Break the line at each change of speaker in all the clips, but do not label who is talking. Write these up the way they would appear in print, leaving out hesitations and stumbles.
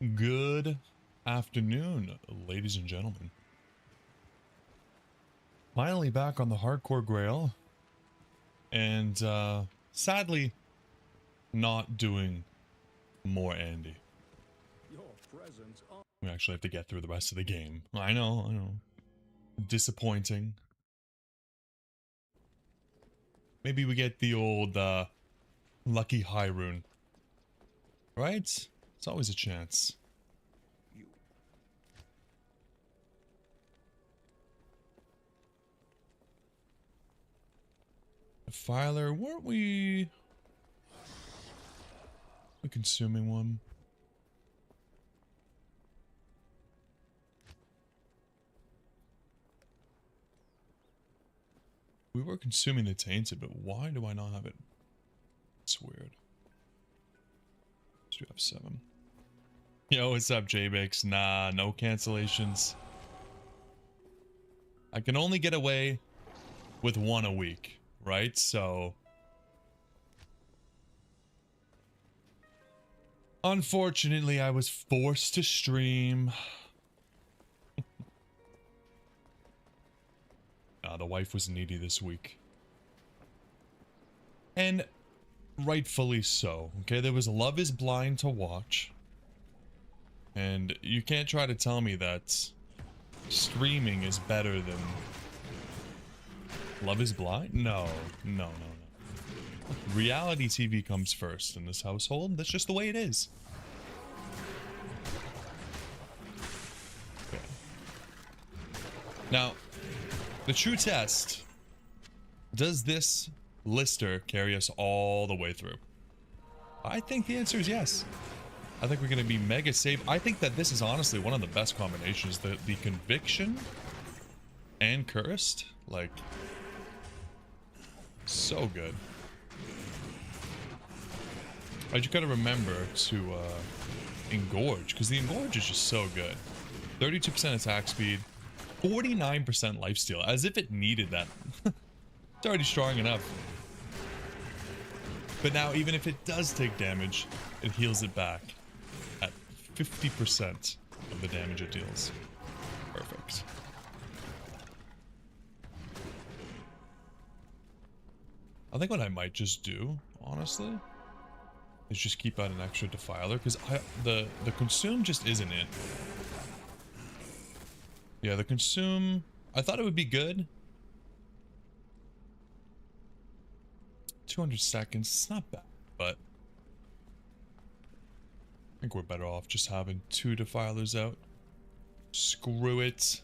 Good afternoon, ladies and gentlemen. Finally back on the hardcore grail, and sadly not doing more Andy. We actually have to get through the rest of the game. I know. Disappointing. Maybe we get the old lucky high rune. Right? It's always a chance. Filer, weren't we consuming one? We were consuming the tainted, but why do I not have it? It's weird. Do have 7. Yo, what's up, J-Bix? Nah, no cancellations. I can only get away with 1 a week, right? So unfortunately, I was forced to stream. The wife was needy this week. And rightfully so. Okay, there was Love is Blind to watch. And you can't try to tell me that streaming is better than Love is Blind? No. Reality TV comes first in this household. That's just the way it is. Okay. Now, the true test. Does this lister carry us all the way through? I think the answer is yes. I think we're going to be mega safe. I think that this is honestly one of the best combinations. The Conviction and Cursed, like, so good. I just got to remember to Engorge, because the Engorge is just so good. 32% attack speed, 49% lifesteal, as if it needed that. It's already strong enough. But now, even if it does take damage, it heals it back at 50% of the damage it deals. Perfect. I think what I might just do, honestly, is just keep out an extra Defiler, because the Consume just isn't it. Yeah, the Consume, I thought it would be good. 200 seconds, it's not bad, but I think we're better off just having 2 Defilers out. Screw it.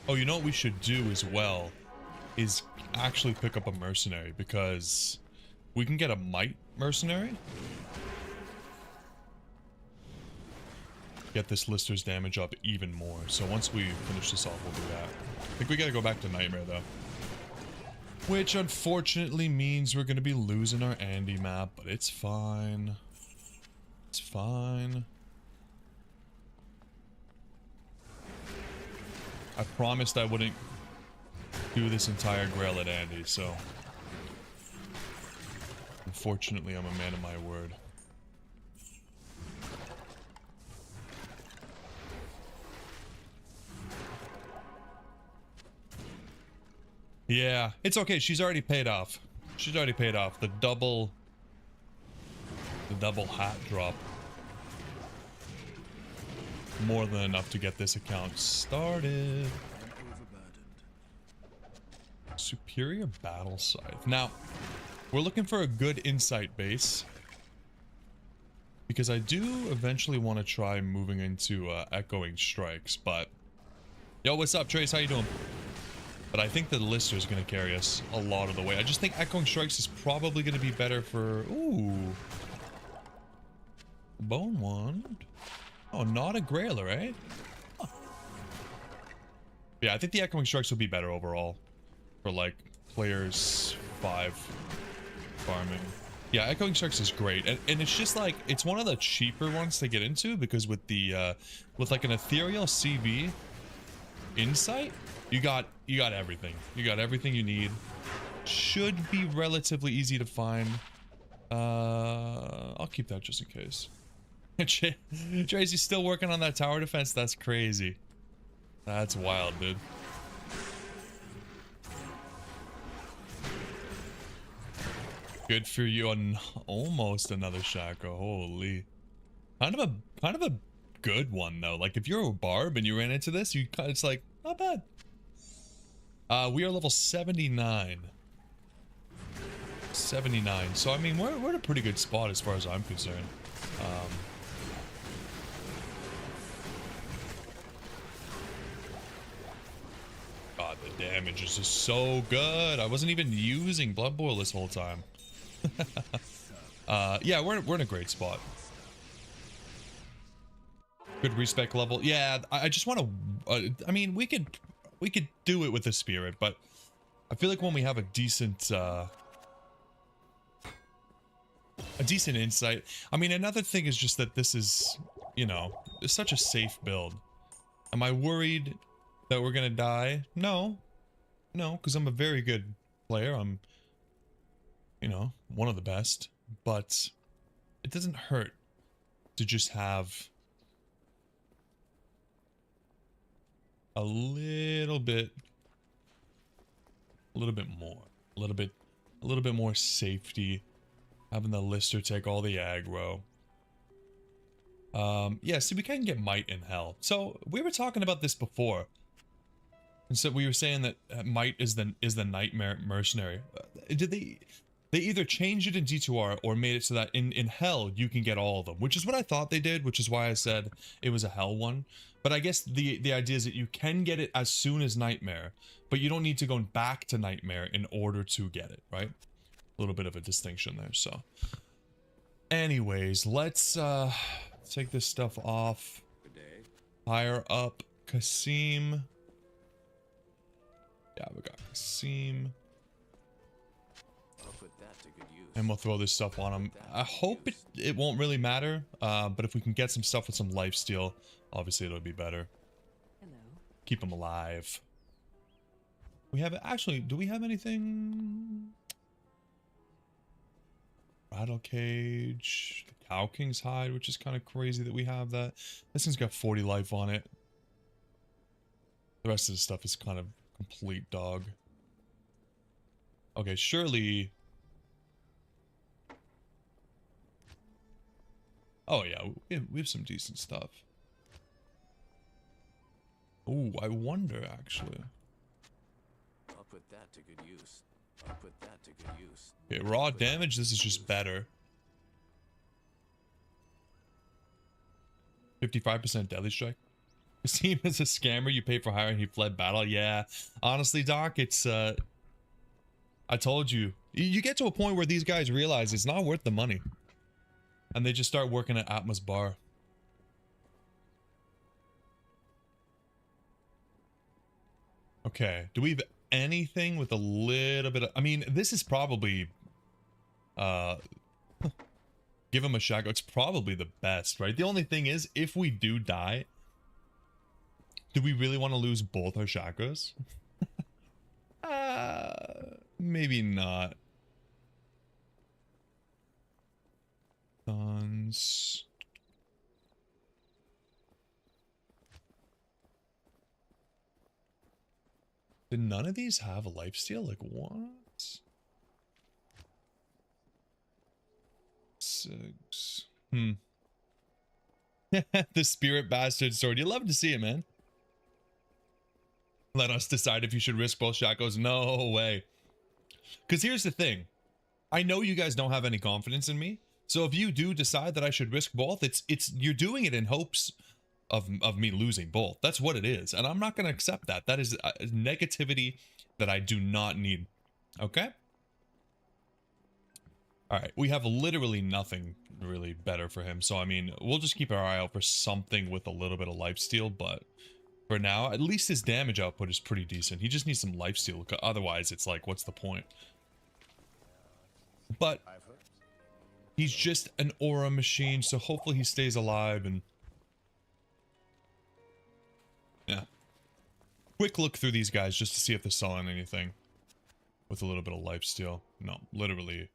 Oh, you know what we should do as well is actually pick up a mercenary, because we can get a might mercenary. Get this lister's damage up even more. So once we finish this off, we'll do that. I think we gotta go back to Nightmare though. Which unfortunately means we're gonna be losing our Andy map, but it's fine. It's fine. I promised I wouldn't do this entire Grail at Andy, so unfortunately I'm a man of my word. Yeah, it's okay. She's already paid off. She's already paid off. The double hat drop. More than enough to get this account started. Superior Battle Scythe. Now, we're looking for a good insight base, because I do eventually want to try moving into Echoing Strikes, but... Yo, what's up, Trace? How you doing? But I think the lister is going to carry us a lot of the way. I just think Echoing Strikes is probably going to be better for... Ooh. Bone Wand. Oh, not a Grailer, right? Huh. Yeah, I think the Echoing Strikes will be better overall. For, like, players 5 farming. Yeah, Echoing Strikes is great. And it's just, like, it's one of the cheaper ones to get into, because with the, with, like, an Ethereal CV... Insight? You got everything. You got everything you need. Should be relatively easy to find. I'll keep that just in case. Tracy's still working on that tower defense. That's crazy. That's wild, dude. Good for you on almost another Shaco. Holy. Kind of a good one though. Like if you're a barb and you ran into this, it's like not bad. We are level 79. 79. So I mean we're in a pretty good spot as far as I'm concerned. God, the damage is just so good. I wasn't even using Blood Boil this whole time. Yeah, we're in a great spot. Good respec level. Yeah, I just want to. I mean, we could do it with the spirit, but I feel like when we have a decent insight. I mean, another thing is just that this is, you know, it's such a safe build. Am I worried that we're gonna die? No, because I'm a very good player. I'm, you know, one of the best, but it doesn't hurt to just have a little bit more, a little bit more safety, having the lister take all the aggro. Yeah, see, we can get might in hell. So we were talking about this before, and so we were saying that might is the nightmare mercenary. Did they either changed it in D2R or made it so that in hell you can get all of them, which is what I thought they did, which is why I said it was a hell one. But I guess the idea is that you can get it as soon as nightmare, but you don't need to go back to nightmare in order to get it, right? A little bit of a distinction there. So anyways, let's take this stuff off. Higher up Kasim. Yeah, we got Kasim. And we'll throw this stuff on him. I hope it won't really matter, but if we can get some stuff with some lifesteal, obviously it'll be better. Hello. Keep him alive. We have, actually, do we have anything? Rattle Cage, the Cow King's Hide, which is kind of crazy that we have that. This thing's got 40 life on it. The rest of the stuff is kind of complete dog. Okay, surely... Oh yeah, we have some decent stuff. Oh, I wonder actually.
I'll put that to good use. I'll put that to good use.
Okay, raw damage, this is just better. 55% deadly strike. You see him as a scammer, you pay for hire and he fled battle. Yeah, honestly, Doc, it's I told you. You get to a point where these guys realize it's not worth the money. And they just start working at Atma's bar. Okay, do we have anything with a little bit of... I mean, this is probably... give him a shotgun. It's probably the best, right? The only thing is, if we do die, do we really want to lose both our chakras? Maybe not. Guns. Did none of these have a lifesteal? Like what? 6. The spirit bastard sword. You love to see it, man. Let us decide if you should risk both shotguns. No way. Because here's the thing. I know you guys don't have any confidence in me. So if you do decide that I should risk both, you're doing it in hopes of me losing both. That's what it is. And I'm not going to accept that. That is negativity that I do not need. Okay? All right. We have literally nothing really better for him. So, I mean, we'll just keep our eye out for something with a little bit of lifesteal. But for now, at least his damage output is pretty decent. He just needs some lifesteal. Otherwise, it's like, what's the point? But he's just an aura machine, so hopefully he stays alive and... Yeah. quick look through these guys just to see if they're selling anything with a little bit of lifesteal. No, literally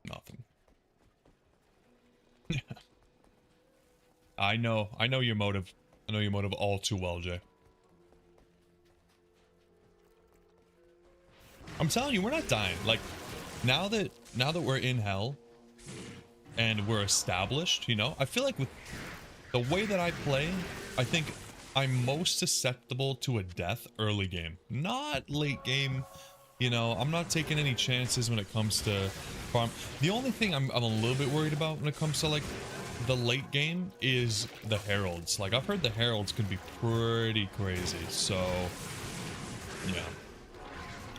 nothing. I know your motive. I know your motive all too well, Jay. I'm telling you, we're not dying. Like, now that we're in hell and we're established, you know, I feel like with the way that I play, I think I'm most susceptible to a death early game, not late game. You know, I'm not taking any chances when it comes to farm. The only thing I'm a little bit worried about when it comes to like the late game is the heralds. Like, I've heard the heralds can be pretty crazy, so yeah.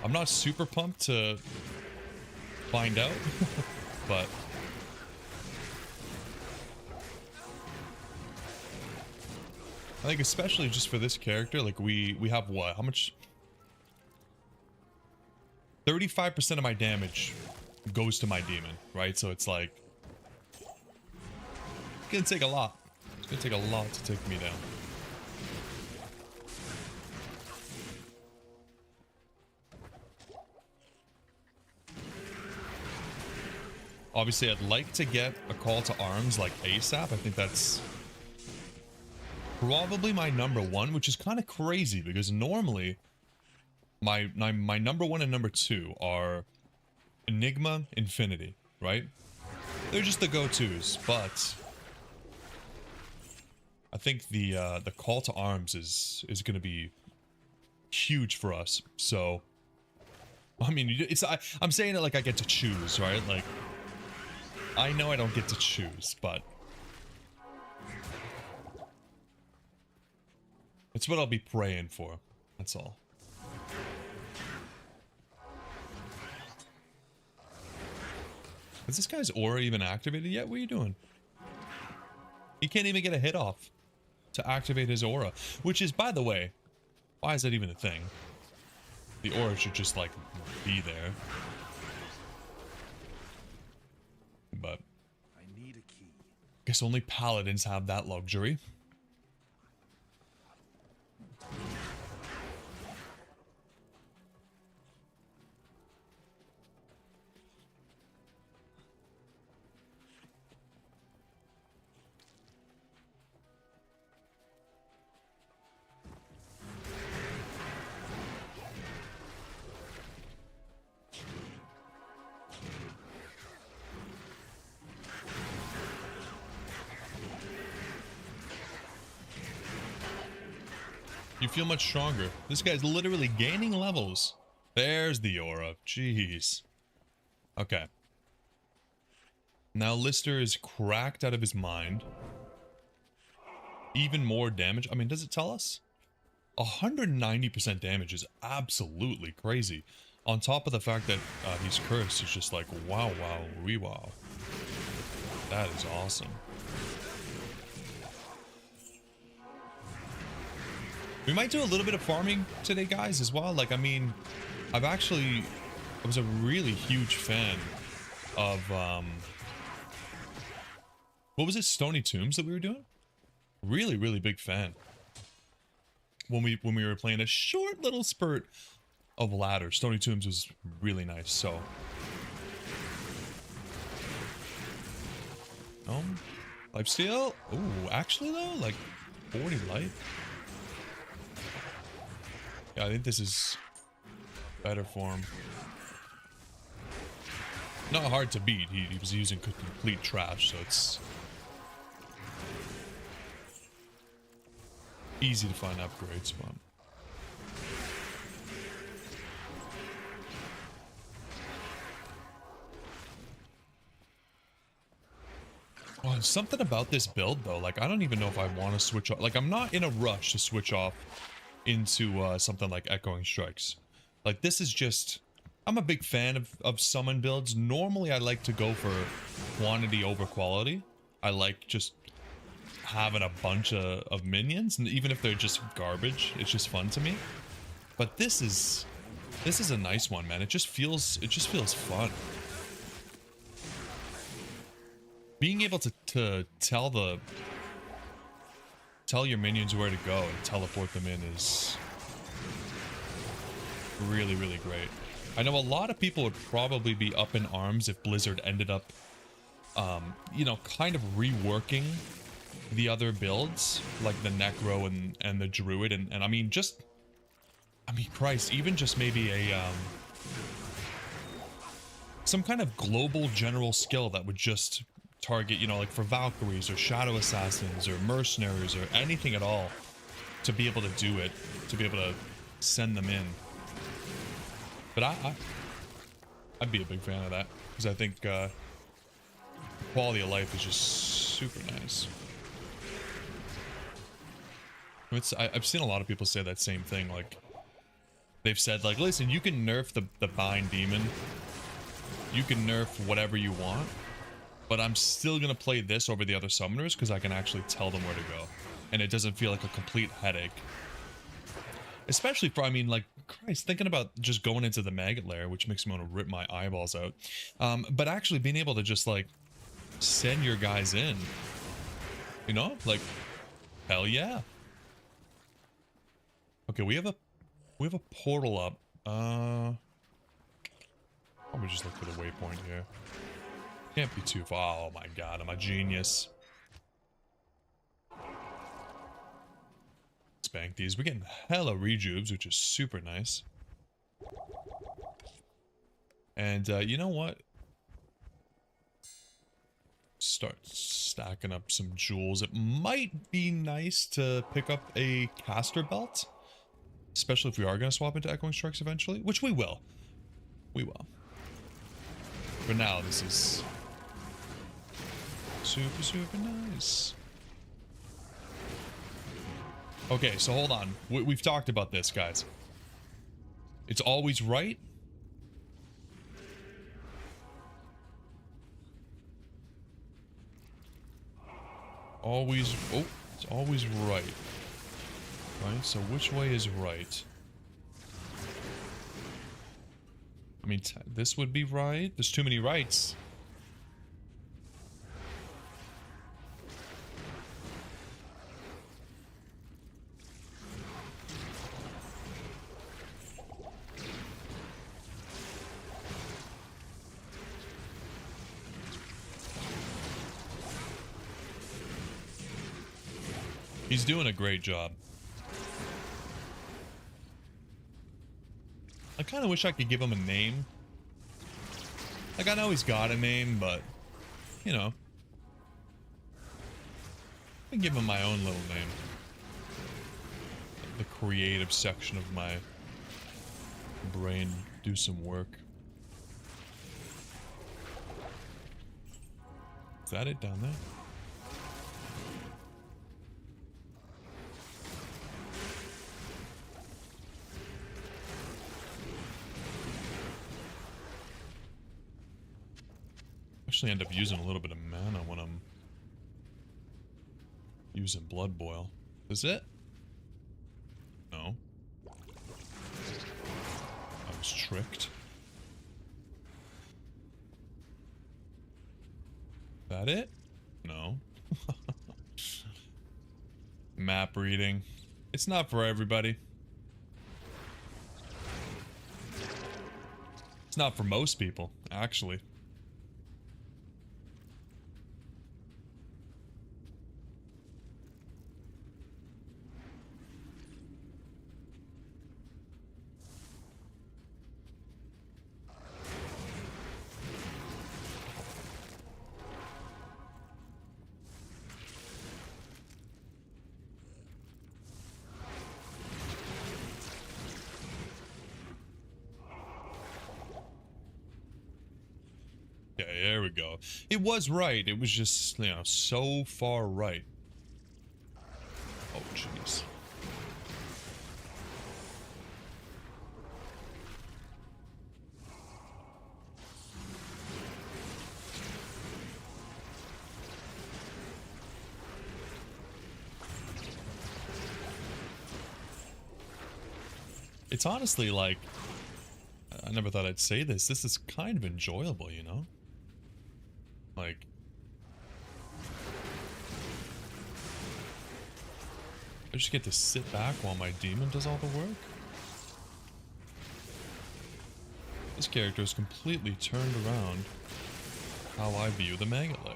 I'm not super pumped to find out, but I think especially just for this character, like we have what? How much? 35% of my damage goes to my demon, right? So it's like, it's gonna take a lot. It's gonna take a lot to take me down. Obviously, I'd like to get a call to arms like ASAP. I think that's probably my number one, which is kind of crazy because normally my number one and number two are Enigma, Infinity, right? They're just the go-tos, but I think the call to arms is going to be huge for us. So, I mean, I'm saying it like I get to choose, right? Like, I know I don't get to choose, but it's what I'll be praying for. That's all. Is this guy's aura even activated yet? What are you doing? He can't even get a hit off to activate his aura, which is, by the way, why is that even a thing? The aura should just like be there. But
I need a key.
Guess only paladins have that luxury. You feel much stronger. This guy's literally gaining levels. There's the aura. Jeez. Okay. Now Lister is cracked out of his mind. Even more damage. I mean, does it tell us? 190% damage is absolutely crazy. On top of the fact that he's cursed, it's just like, wow, wow, wee wow. That is awesome. We might do a little bit of farming today, guys, as well. Like, I mean, I was a really huge fan of, what was it, Stony Tombs that we were doing? Really, really big fan. When we were playing a short little spurt of ladder, Stony Tombs was really nice, so. Lifesteal? Ooh, actually though, like 40 life. Yeah, I think this is better for him. Not hard to beat. He was using complete trash, so it's easy to find upgrades from. Oh, something about this build though, like I don't even know if I want to switch off. Like I'm not in a rush to switch off into something like Echoing Strikes. Like this is just, I'm a big fan of summon builds. Normally I like to go for quantity over quality. I like just having a bunch of minions, and even if they're just garbage, it's just fun to me. But this is a nice one, man. It just feels fun. Being able to tell tell your minions where to go and teleport them in is really, really great. I know a lot of people would probably be up in arms if Blizzard ended up, you know, kind of reworking the other builds, like the Necro and the Druid, and I mean, just, I mean, Christ, even just maybe a, some kind of global general skill that would just target, you know, like for Valkyries or Shadow Assassins or Mercenaries or anything at all, to be able to do it, to be able to send them in. But I'd be a big fan of that, because I think quality of life is just super nice. I've seen a lot of people say that same thing. Like, they've said, like, listen, you can nerf the Bind Demon, you can nerf whatever you want, but I'm still gonna play this over the other summoners because I can actually tell them where to go, and it doesn't feel like a complete headache. Especially for, I mean, like, Christ, thinking about just going into the Maggot Lair, which makes me want to rip my eyeballs out. But actually being able to just, like, send your guys in, you know, like, hell yeah. Okay, we have a portal up. Probably just look for the waypoint here. Can't be too far. Oh my god, I'm a genius. Bank these. We're getting hella rejubes, which is super nice. And you know what? Start stacking up some jewels. It might be nice to pick up a caster belt, especially if we are going to swap into Echoing Strikes eventually, which we will. We will. For now, this is super, super nice. Okay, so hold on. We've talked about this, guys. It's always right. Always, oh, it's always right. Right, so which way is right? I mean, this would be right. There's too many rights. He's doing a great job. I kind of wish I could give him a name. Like, I know he's got a name, but, you know. I can give him my own little name. Let the creative section of my brain do some work. Is that it down there? Actually end up using a little bit of mana when I'm using Blood Boil. Is it? No. I was tricked. That it? No. Map reading. It's not for everybody. It's not for most people, actually. Okay, there we go. It was right. It was just, you know, so far right. Oh, jeez. It's honestly like, I never thought I'd say this. This is kind of enjoyable, you know? Like, I just get to sit back while my demon does all the work? This character is completely turned around how I view the Maggot Lair.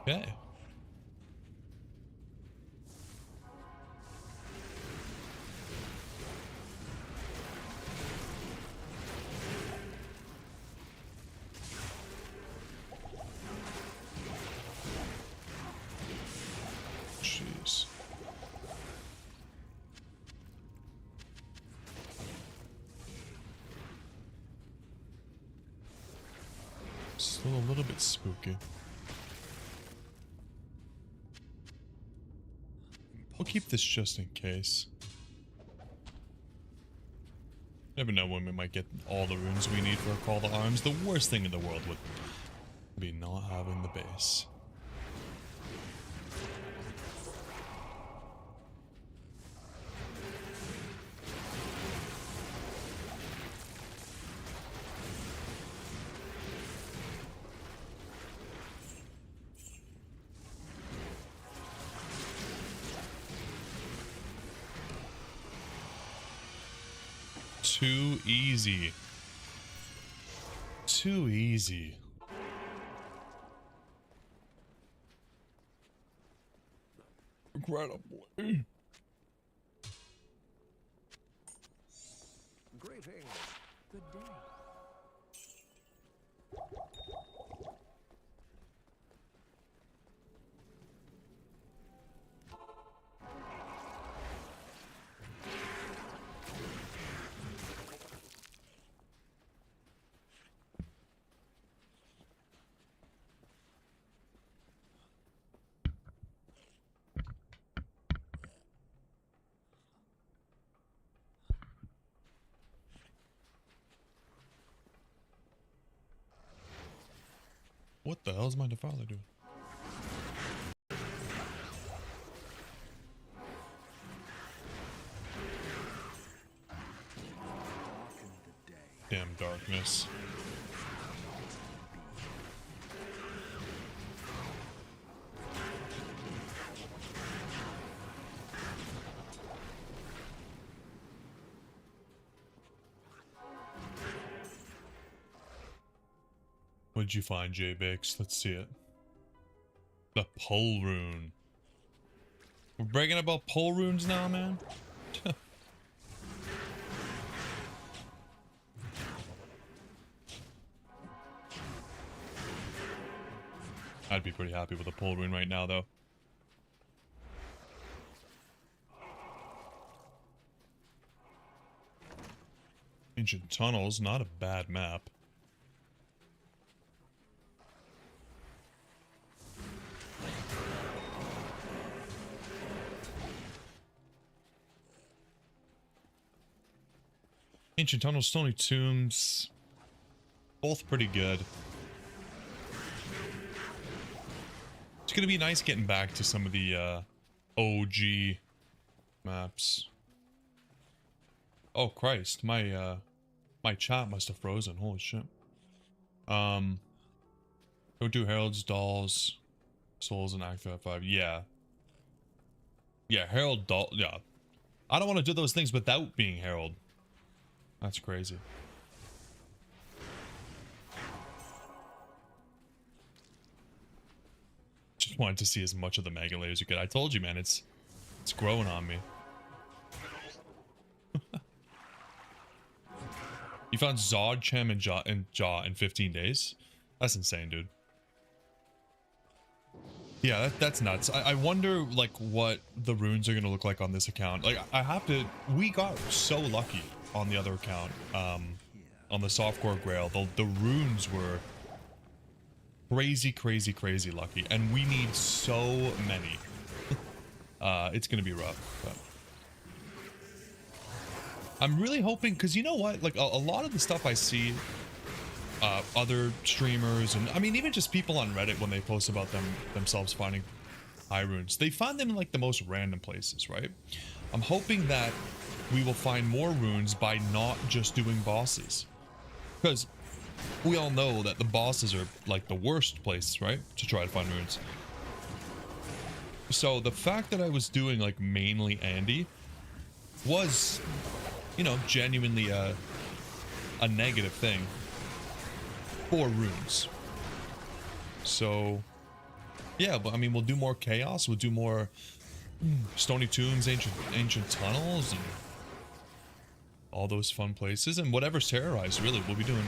Okay. Jeez. Still a little bit spooky. We'll keep this just in case. Never know when we might get all the runes we need for a call to arms. The worst thing in the world would be not having the base. Too easy. Too easy. Incredible.
Greetings. Good day.
What the hell is my defiler doing? Damn darkness. What'd you find, J-Bix? Let's see it. The pole rune. We're bragging about pole runes now, man? I'd be pretty happy with a pole rune right now, though. Ancient Tunnels, not a bad map. Ancient Tunnels, Stony Tombs, both pretty good. It's gonna be nice getting back to some of the OG maps. Oh Christ, my my chat must have frozen. Holy shit. Don't do Herald's Dolls, Souls and Act 5. Yeah. Yeah, Herald Doll. Yeah. I don't want to do those things without being Herald. That's crazy. Just wanted to see as much of the Mega Lair as you could. I told you, man, it's growing on me. You found Zod, Chem, and Jaw in 15 days? That's insane, dude. Yeah, that's nuts. I wonder, like, what the runes are going to look like on this account. Like, I have to... We got so lucky on the other account, on the Softcore Grail. The runes were crazy lucky, and we need so many. It's going to be rough, but... I'm really hoping, because you know what? Like, a lot of the stuff I see... other streamers, and I mean even just people on Reddit when they post about themselves finding high runes, they find them in like the most random places, right? I'm hoping that we will find more runes by not just doing bosses, because we all know that the bosses are like the worst place, right, to try to find runes. So the fact that I was doing like mainly Andy was, you know, genuinely a negative thing for runes. So yeah, but I mean, we'll do more chaos, we'll do more stony tombs, ancient tunnels, and all those fun places, and whatever's terrorized, really, we'll be doing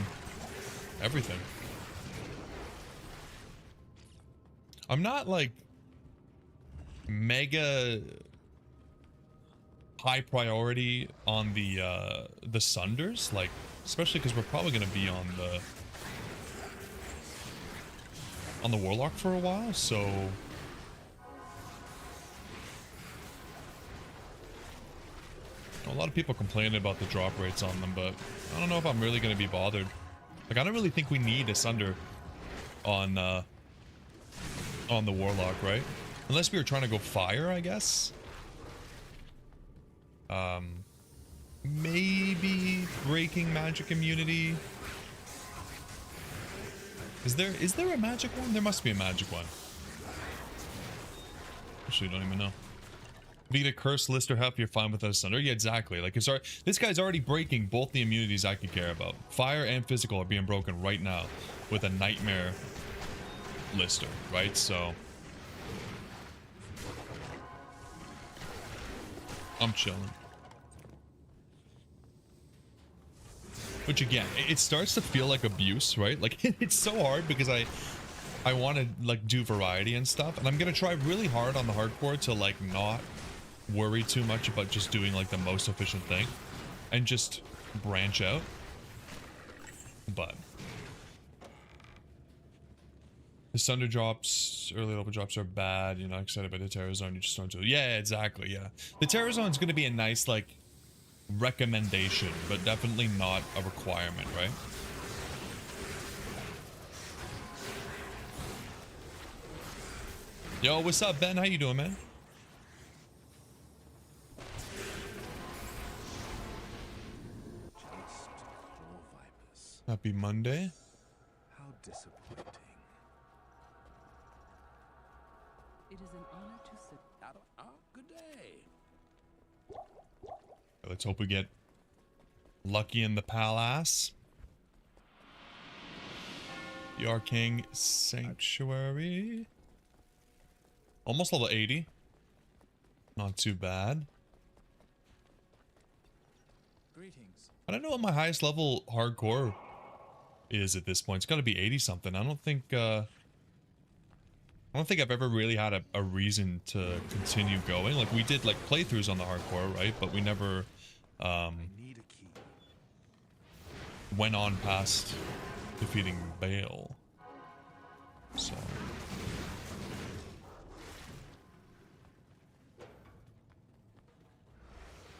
everything. I'm not like mega high priority on the Sunders, like, especially because we're probably gonna be on the Warlock for a while, so a lot of people complaining about the drop rates on them, but I don't know if I'm really gonna be bothered. Like, I don't really think we need a Sunder on the Warlock, right? Unless we were trying to go fire, I guess. Maybe breaking magic immunity. Is there a magic one? There must be a magic one. Actually, don't even know. If you get a curse list or help, you're fine with a Sunder. Yeah, exactly. Like, this guy's already breaking both the immunities I could care about. Fire and physical are being broken right now with a nightmare lister, right? So I'm chilling. Which again, it starts to feel like abuse, right? Like, it's so hard because I want to like do variety and stuff, and I'm gonna try really hard on the hardcore to like not worry too much about just doing like the most efficient thing and just branch out. But the Sunder drops, early level drops are bad. You're not excited by the Terror Zone, you just don't do it. Yeah, exactly, yeah. The Terror Zone's gonna be a nice like recommendation, but definitely not a requirement, right? Yo, what's up, Ben? How you doing, man? Happy Monday.
How disappointing.
It is an honor to sit.
Good day.
Let's hope we get lucky in the palace. The Arcane Sanctuary. Almost level 80. Not too bad.
Greetings.
I don't know what my highest level hardcore is at this point. It's got to be 80 something. I don't think I've ever really had a reason to continue going. Like, we did like playthroughs on the hardcore, right? But we never
I need a key.
went on past defeating Baal. So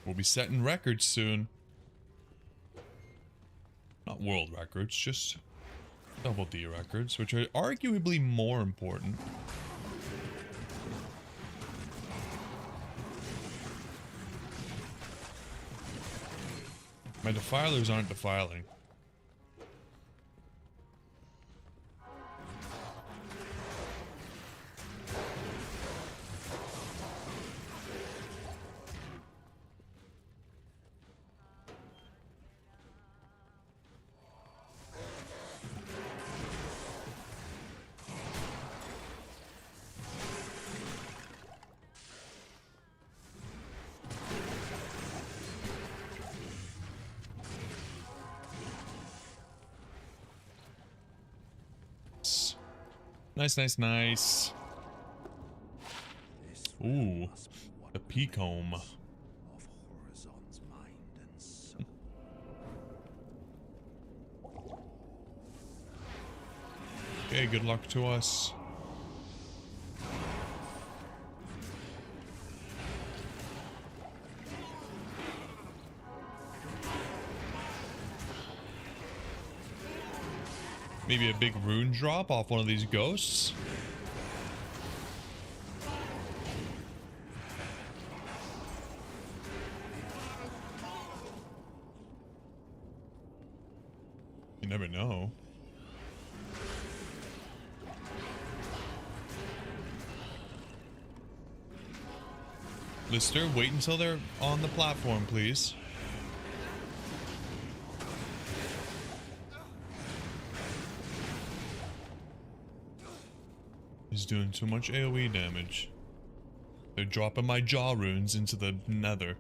we'll be setting records soon. Not world records, just double D records, which are arguably more important. My defilers aren't defiling. Nice, nice, nice. Ooh, the Peacomb.
Of Horizon's mind and soul.
Okay, good luck to us. Maybe a big rune drop off one of these ghosts. You never know. Lister, wait until they're on the platform, please. He's doing too much AoE damage. They're dropping my jaw runes into the nether.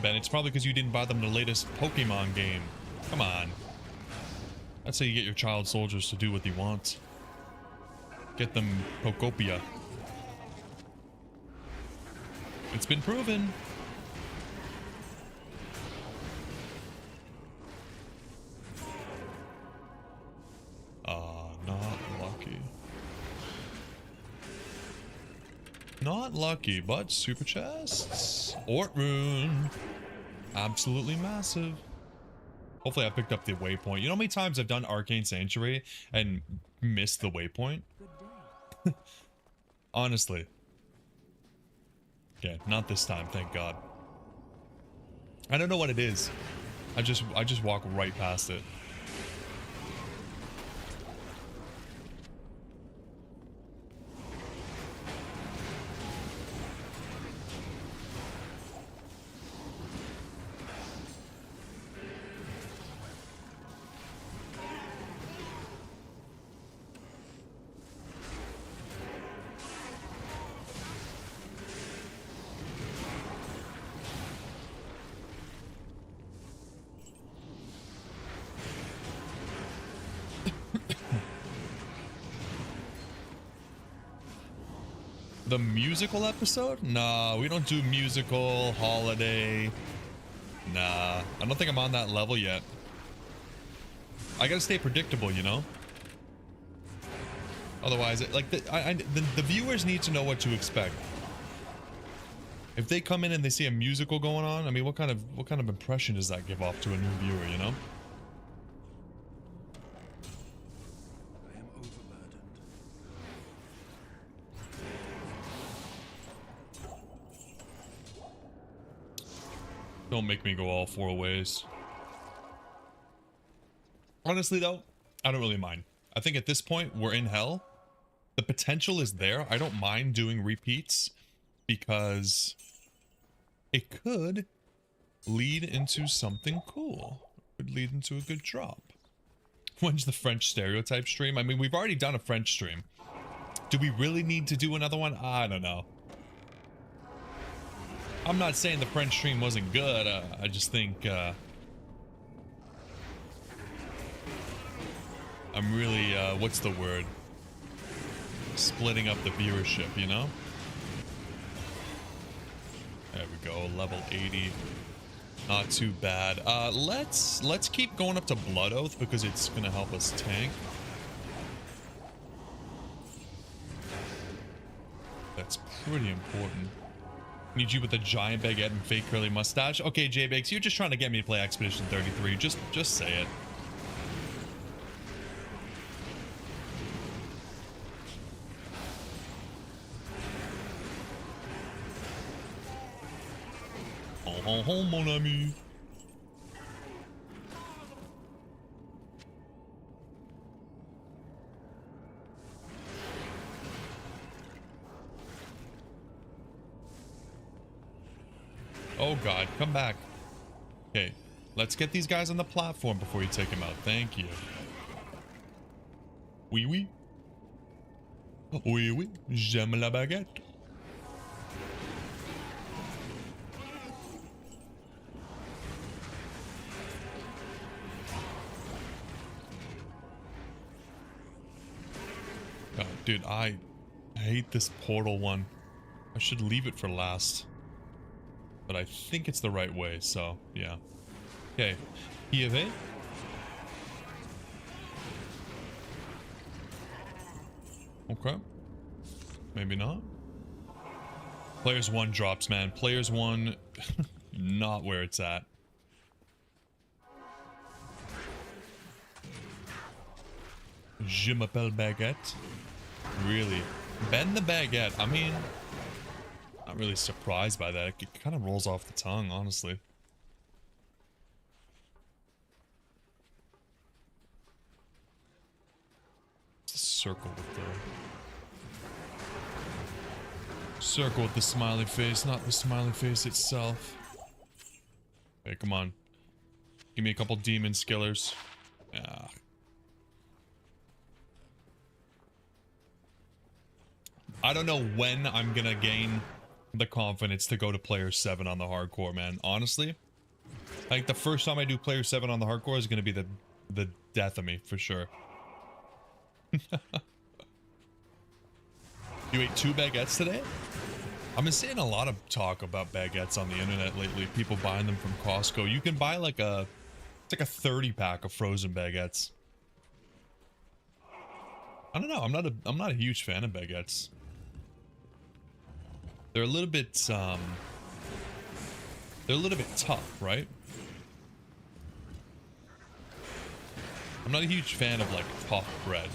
Ben, it's probably because you didn't buy them the latest Pokemon game. Come on. That's how you get your child soldiers to do what they want. Get them Pokopia. It's been proven. Not lucky. Not lucky, but super chests. Ort rune. Absolutely massive. Hopefully I picked up the waypoint. You know how many times I've done Arcane Sanctuary and missed the waypoint?
Good day.
Honestly. Okay, not this time, thank God. I don't know what it is. I just walk right past it. The musical episode? Nah, we don't do musical, holiday. Nah, I don't think I'm on that level yet. I gotta stay predictable, you know? Otherwise, like, the viewers need to know what to expect. If they come in and they see a musical going on, I mean, what kind of impression does that give off to a new viewer, you know?
I am overburdened.
Don't make me go all 4 ways. Honestly, though, I don't really mind. I think at this point, we're in hell. The potential is there. I don't mind doing repeats because it could lead into something cool. It could lead into a good drop. When's the French stereotype stream? I mean, we've already done a French stream. Do we really need to do another one? I don't know. I'm not saying the French stream wasn't good. I just think I'm really, what's the word? Splitting up the viewership, you know? There we go, level 80. Not too bad. Let's keep going up to Blood Oath because it's gonna help us tank. That's pretty important. Need you with a giant baguette and fake curly mustache. Okay, J-Bakes, you're just trying to get me to play Expedition 33. Just say it. Oh, mon ami. Oh God, come back. Okay, let's get these guys on the platform before you take them out. Thank you. Oui, oui. Oui, oui. J'aime la baguette. God, dude, I hate this portal one. I should leave it for last. But I think it's the right way, so yeah. Okay, here they. Okay. Maybe not. Players 1 drops, man. Players 1, not where it's at. Je m'appelle Baguette. Really? Ben the Baguette. I mean, not really surprised by that. It kind of rolls off the tongue, honestly. circle with the smiley face, not the smiley face itself. Okay, come on. Give me a couple demon skillers. Yeah. I don't know when I'm gonna gain the confidence to go to player 7 on the hardcore, man. Honestly, I think the first time I do player 7 on the hardcore is gonna be the death of me, for sure. You ate 2 baguettes today? I've been seeing a lot of talk about baguettes on the internet lately. People buying them from Costco. You can buy like it's like a 30 pack of frozen baguettes. I don't know. I'm not a huge fan of baguettes. They're a little bit tough, right? I'm not a huge fan of like tough bread.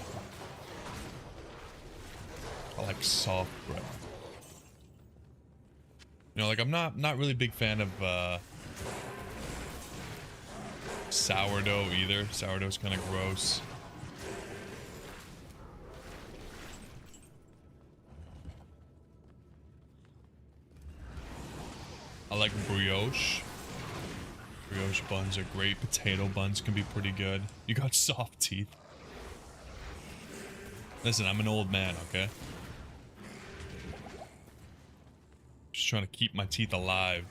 I like soft bread. You know, like I'm not really a big fan of sourdough either. Sourdough's kind of gross. I like brioche. Brioche buns are great. Potato buns can be pretty good. You got soft teeth. Listen, I'm an old man, okay? Just trying to keep my teeth alive.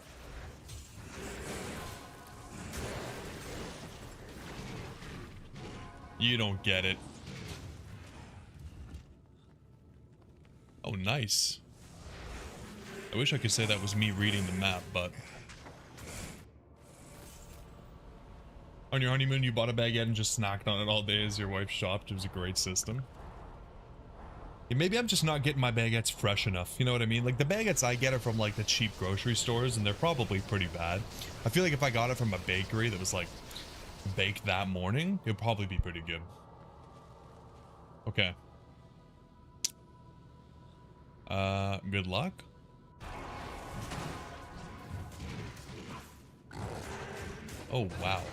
You don't get it. Oh, nice. I wish I could say that was me reading the map, but... On your honeymoon, you bought a baguette and just snacked on it all day as your wife shopped. It was a great system. Yeah, maybe I'm just not getting my baguettes fresh enough. You know what I mean? Like, the baguettes I get are from, like, the cheap grocery stores, and they're probably pretty bad. I feel like if I got it from a bakery that was, like, baked that morning, it'd probably be pretty good. Okay. Good luck. Oh, wow.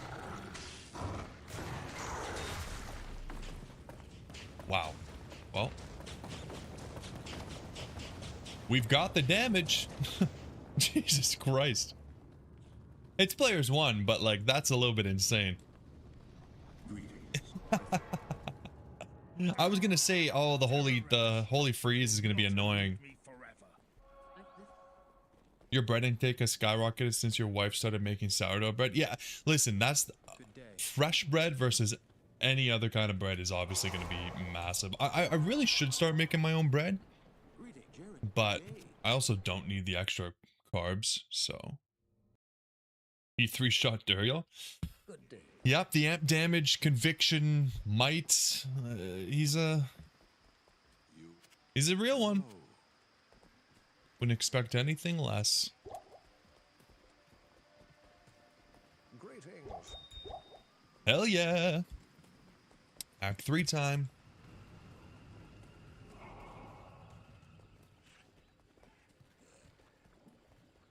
Wow. Well. We've got the damage. Jesus Christ. It's players 1, but like that's a little bit insane. I was gonna say, oh, the holy freeze is gonna be annoying. Your bread intake has skyrocketed since your wife started making sourdough bread. Yeah, listen, that's fresh bread versus any other kind of bread is obviously going to be massive. I really should start making my own bread, but I also don't need the extra carbs, so. E3 shot Duriel. Yep, the amp damage, conviction, might. He's a real one. Wouldn't expect anything less. Hell yeah. Act 3 time.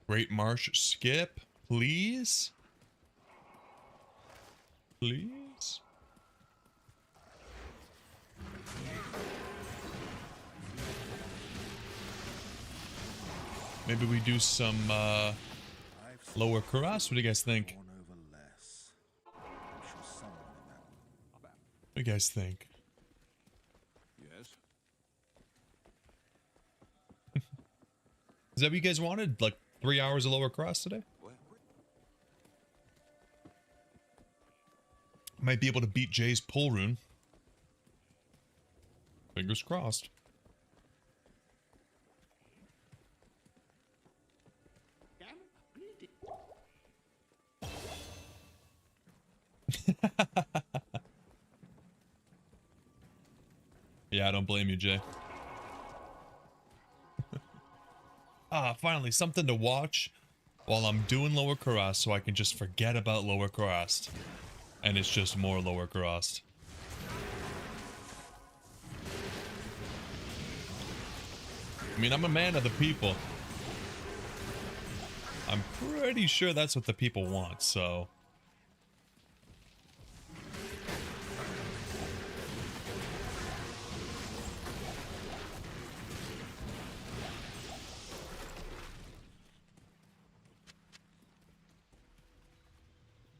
Great Marsh skip, please. Please. Maybe we do some lower Kuras. What do you guys think? What do you guys think?
Yes.
Is that what you guys wanted? Like 3 hours of lower cross today? Might be able to beat Jay's pull rune. Fingers crossed. Yeah, I don't blame you, Jay. Finally, something to watch while I'm doing lower Kurast so I can just forget about lower Kurast. And it's just more lower Kurast. I mean, I'm a man of the people. I'm pretty sure that's what the people want, so...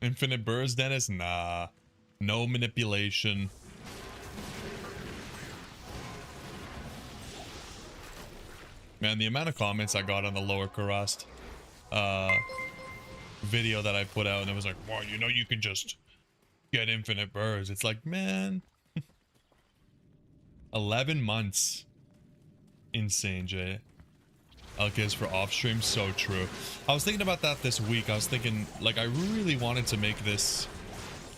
Infinite burst, Dennis? Nah. No manipulation. Man, the amount of comments I got on the lower Karast video that I put out, and it was like, well, you know, you can just get infinite bursts. It's like, man, 11 months. Insane, Jay. Alkis for off stream, so true. I was thinking about that this week. I was thinking, like, I really wanted to make this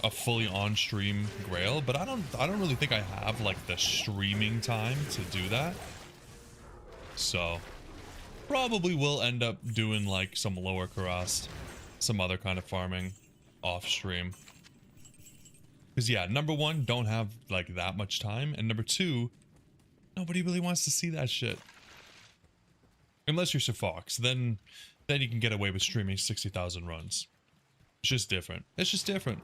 a fully on stream Grail, but I don't really think I have like the streaming time to do that. So probably will end up doing like some lower Karast, some other kind of farming off stream. Because yeah, number one, don't have like that much time, and number two, nobody really wants to see that shit. Unless you're Sir Fox, then you can get away with streaming 60,000 runs. It's just different. It's just different.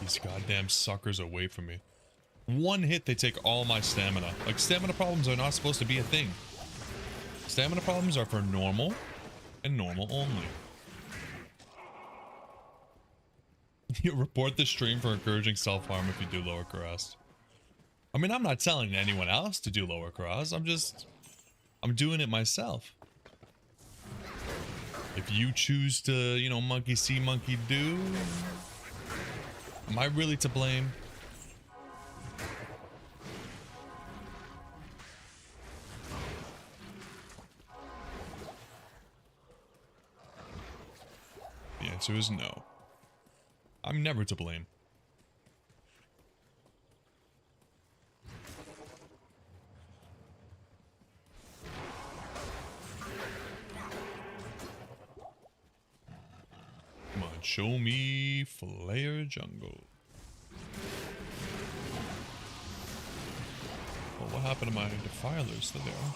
These goddamn suckers away from me. One hit, they take all my stamina. Like, stamina problems are not supposed to be a thing. Stamina problems are for normal and normal only. You report the stream for encouraging self-harm if you do lower Karast. I mean, I'm not telling anyone else to do lower Karast. I'm doing it myself. If you choose to, you know, monkey see, monkey do, am I really to blame? The answer is no. I'm never to blame. Come on, show me Flare Jungle. Well, what happened to my defilers? There they are.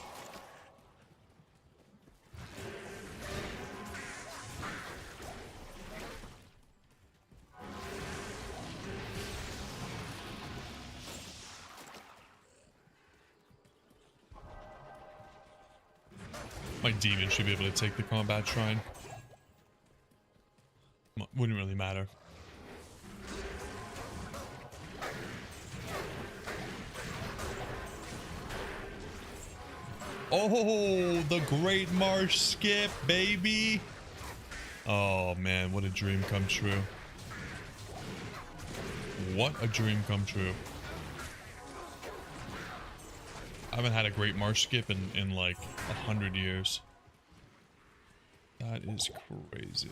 My demon should be able to take the combat shrine. Wouldn't really matter. Oh, the Great Marsh skip, baby. Oh man, what a dream come true. What a dream come true. I haven't had a Great Marsh skip in like 100 years. That is crazy.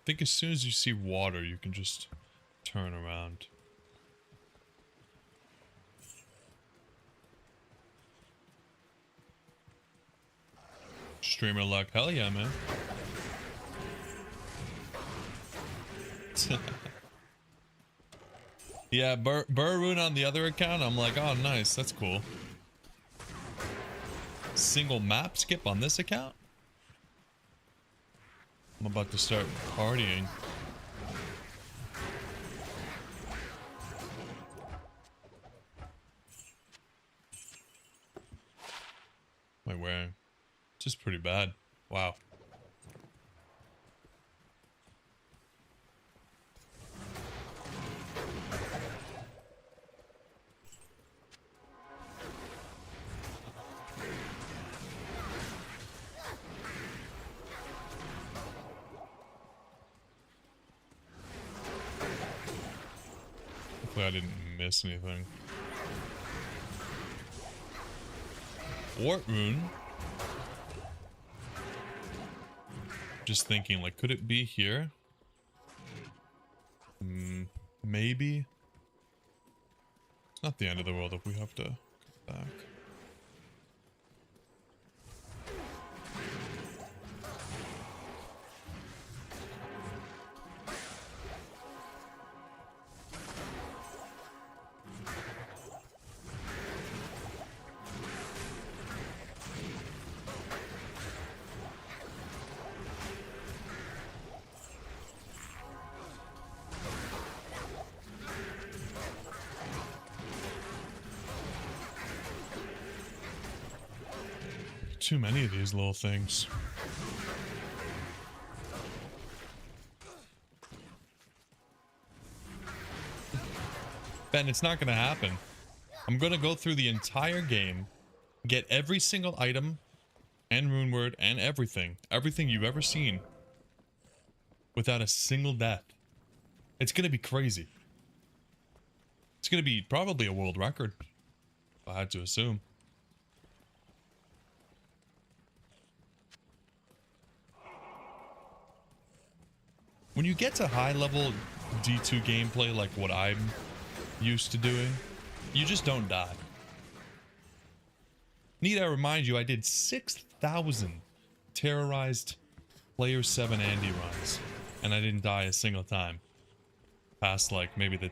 I think as soon as you see water, you can just turn around. Streamer luck. Hell yeah, man. Yeah, Burroon on the other account, I'm like, oh, nice. That's cool. Single map skip on this account? I'm about to start partying. What am I wearing? Just pretty bad. Wow. Hopefully I didn't miss anything. Wart Rune. Just thinking, like, could it be here? Maybe. It's not the end of the world if we have to go back. too many of these little things. Ben, it's not gonna happen. I'm gonna go through the entire game, get every single item and rune word and everything you've ever seen without a single death. It's gonna be crazy. It's gonna be probably a world record, if I had to assume. When you get to high level D2 gameplay like what I'm used to doing, you just don't die. Need I remind you, I did 6,000 terrorized Player 7 Andy runs, and I didn't die a single time. Past like maybe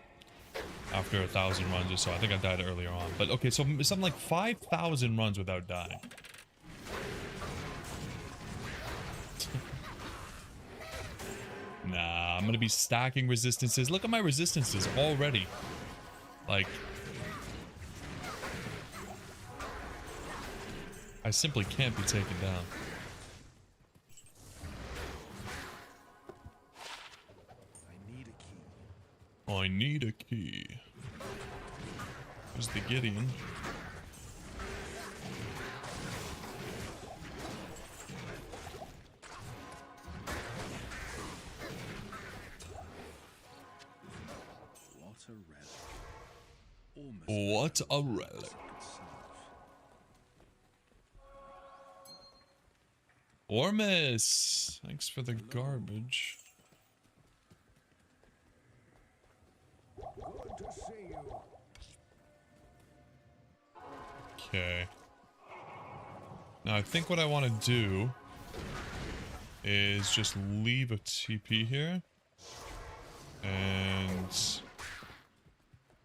after 1,000 runs or so. I think I died earlier on. But okay, so something like 5,000 runs without dying. Nah, I'm gonna be stacking resistances. Look at my resistances already. Like, I simply can't be taken down. I need a key. There's the Gideon. What a relic. Ormus! Thanks for the garbage.
Good to see you.
Okay. Now I think what I want to do is just leave a TP here and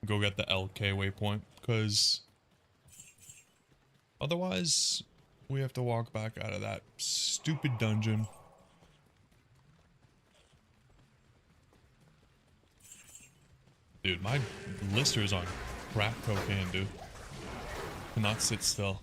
go get the LK waypoint, because otherwise we have to walk back out of that stupid dungeon. Dude, my Lister's on crack cocaine, dude. Cannot sit still.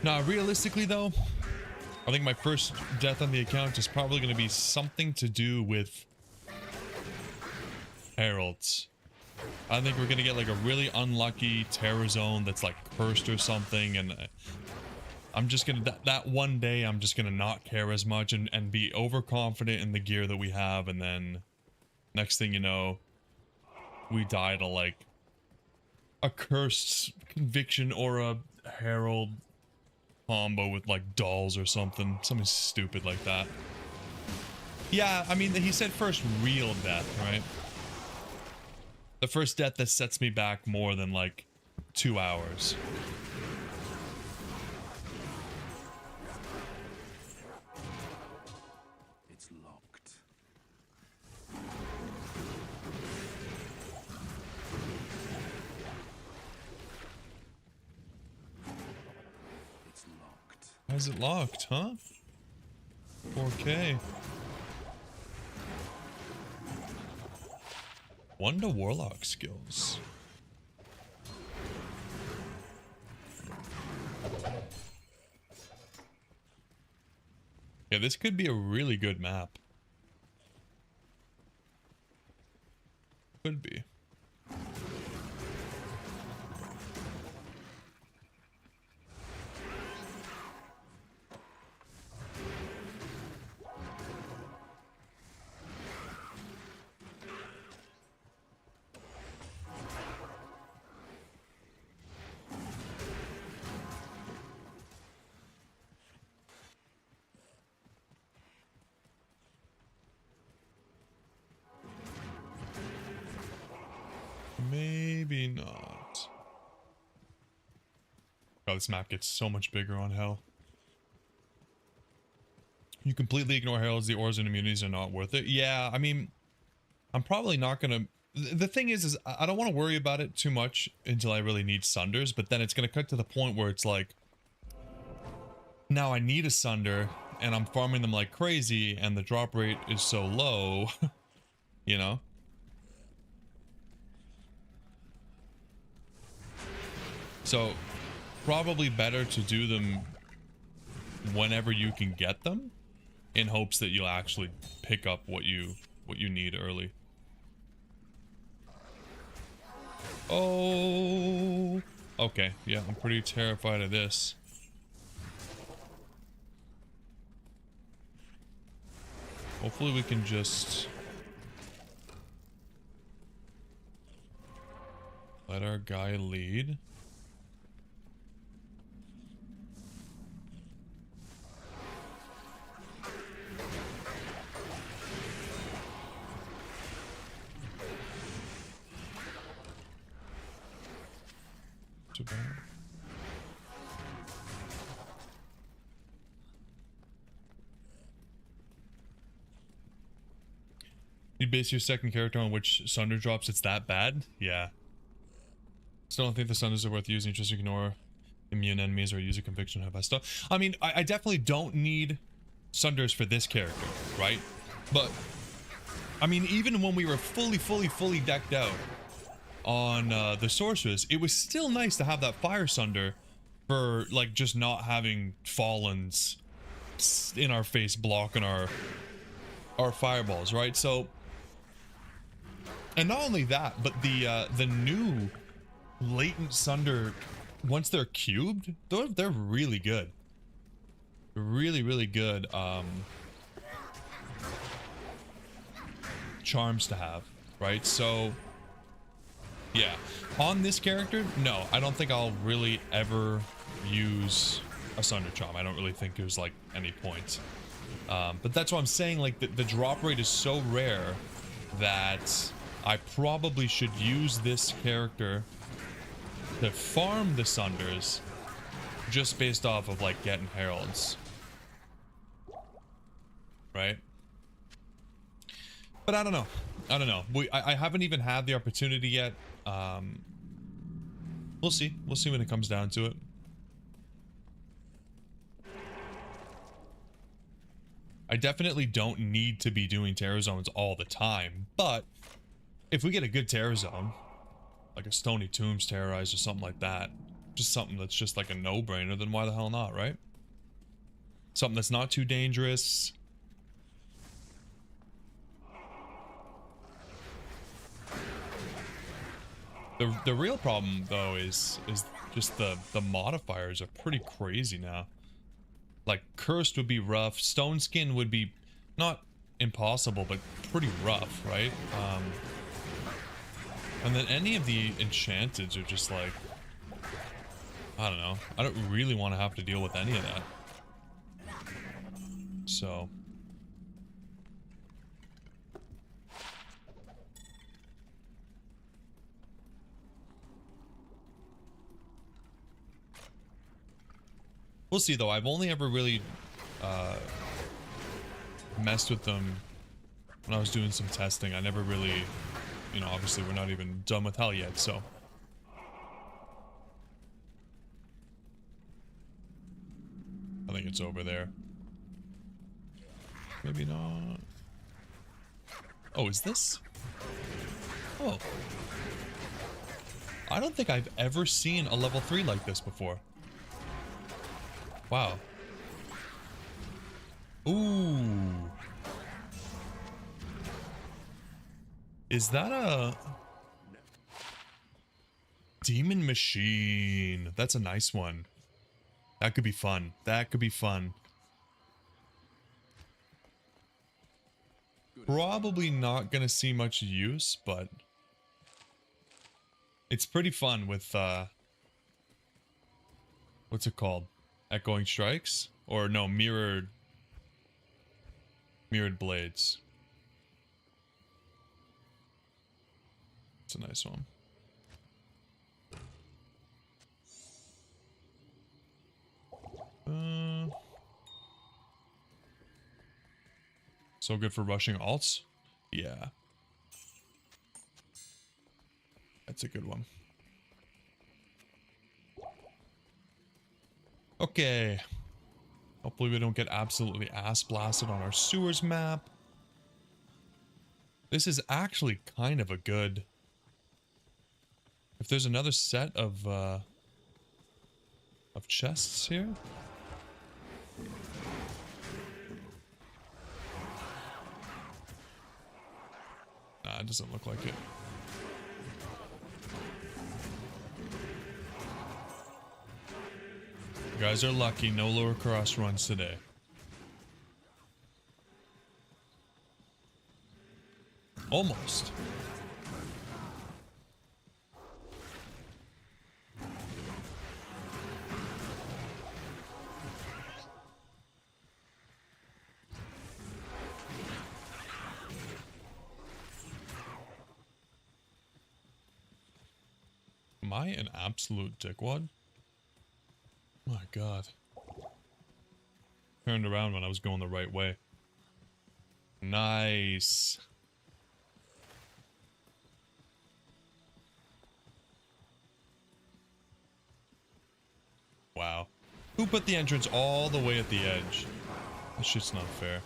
Now, realistically though, I think my first death on the account is probably going to be something to do with heralds. I think we're going to get like a really unlucky terror zone that's like cursed or something, and I'm just going to, that one day I'm just going to not care as much and be overconfident in the gear that we have, and then next thing you know, we die to like a cursed conviction or a herald combo with like dolls or something stupid like that. Yeah, I mean, he said first real death, right? The first death that sets me back more than like 2 hours.
It's locked. It's locked.
Why is it locked, huh? 4K. One to warlock skills. Yeah, this could be a really good map. Could be. maybe not. God, this map gets so much bigger on Hell. You completely ignore heralds. The ores and immunities are not worth it. Yeah, I mean, I'm probably not gonna. The thing is I don't want to worry about it too much until I really need sunders. But then it's gonna cut to the point where it's like, now I need a sunder, and I'm farming them like crazy, and the drop rate is so low. You know. So, probably better to do them whenever you can get them, in hopes that you'll actually pick up what you need early. Oh, okay, yeah, I'm pretty terrified of this. Hopefully we can just let our guy lead. Too bad. You'd base your second character on which Sunder drops. It's that bad? Yeah. Still don't think the Sunders are worth using. Just ignore immune enemies or use a conviction of stuff. I mean, I definitely don't need Sunders for this character, right? But I mean, even when we were fully decked out on the sorceress, it was still nice to have that fire Sunder for like just not having Fallens in our face blocking our fireballs, right? So, and not only that, but the new latent Sunder, once they're cubed, they're really good. Really good charms to have, right? So yeah, on this character, no, I don't think I'll really ever use a Sunder charm. I don't really think there's like any point. But that's what I'm saying, like the drop rate is so rare that I probably should use this character to farm the Sunders just based off of like getting heralds, right? But I don't know. I haven't even had the opportunity yet. We'll see when it comes down to it. I definitely don't need to be doing Terror Zones all the time, but if we get a good Terror Zone, like a Stony Tombs Terrorize or something like that, just something that's just like a no-brainer, then why the hell not, right? Something that's not too dangerous. The real problem though is just the modifiers are pretty crazy now. Like Cursed would be rough, Stone Skin would be not impossible but pretty rough, right? And then any of the Enchanteds are just like, I don't know. I don't really want to have to deal with any of that. So we'll see though. I've only ever really messed with them when I was doing some testing. I never really, you know, obviously we're not even done with Hell yet, so. I think it's over there. Maybe not. Oh, is this? Oh. I don't think I've ever seen a level 3 like this before. Wow. Ooh. Is that a Demon Machine? That's a nice one. That could be fun. That could be fun. Probably not gonna see much use, but it's pretty fun with what's it called? Echoing Strikes? Or no, mirrored blades. It's a nice one. So good for rushing alts. Yeah. That's a good one. Okay. Hopefully we don't get absolutely ass blasted on our sewers map. This is actually kind of a good... If there's another set of chests here. Nah, it doesn't look like it. You guys are lucky, no lower cross runs today. Almost. Am I an absolute dickwad? My god. Turned around when I was going the right way. Nice. Wow. Who put the entrance all the way at the edge? This shit's not fair.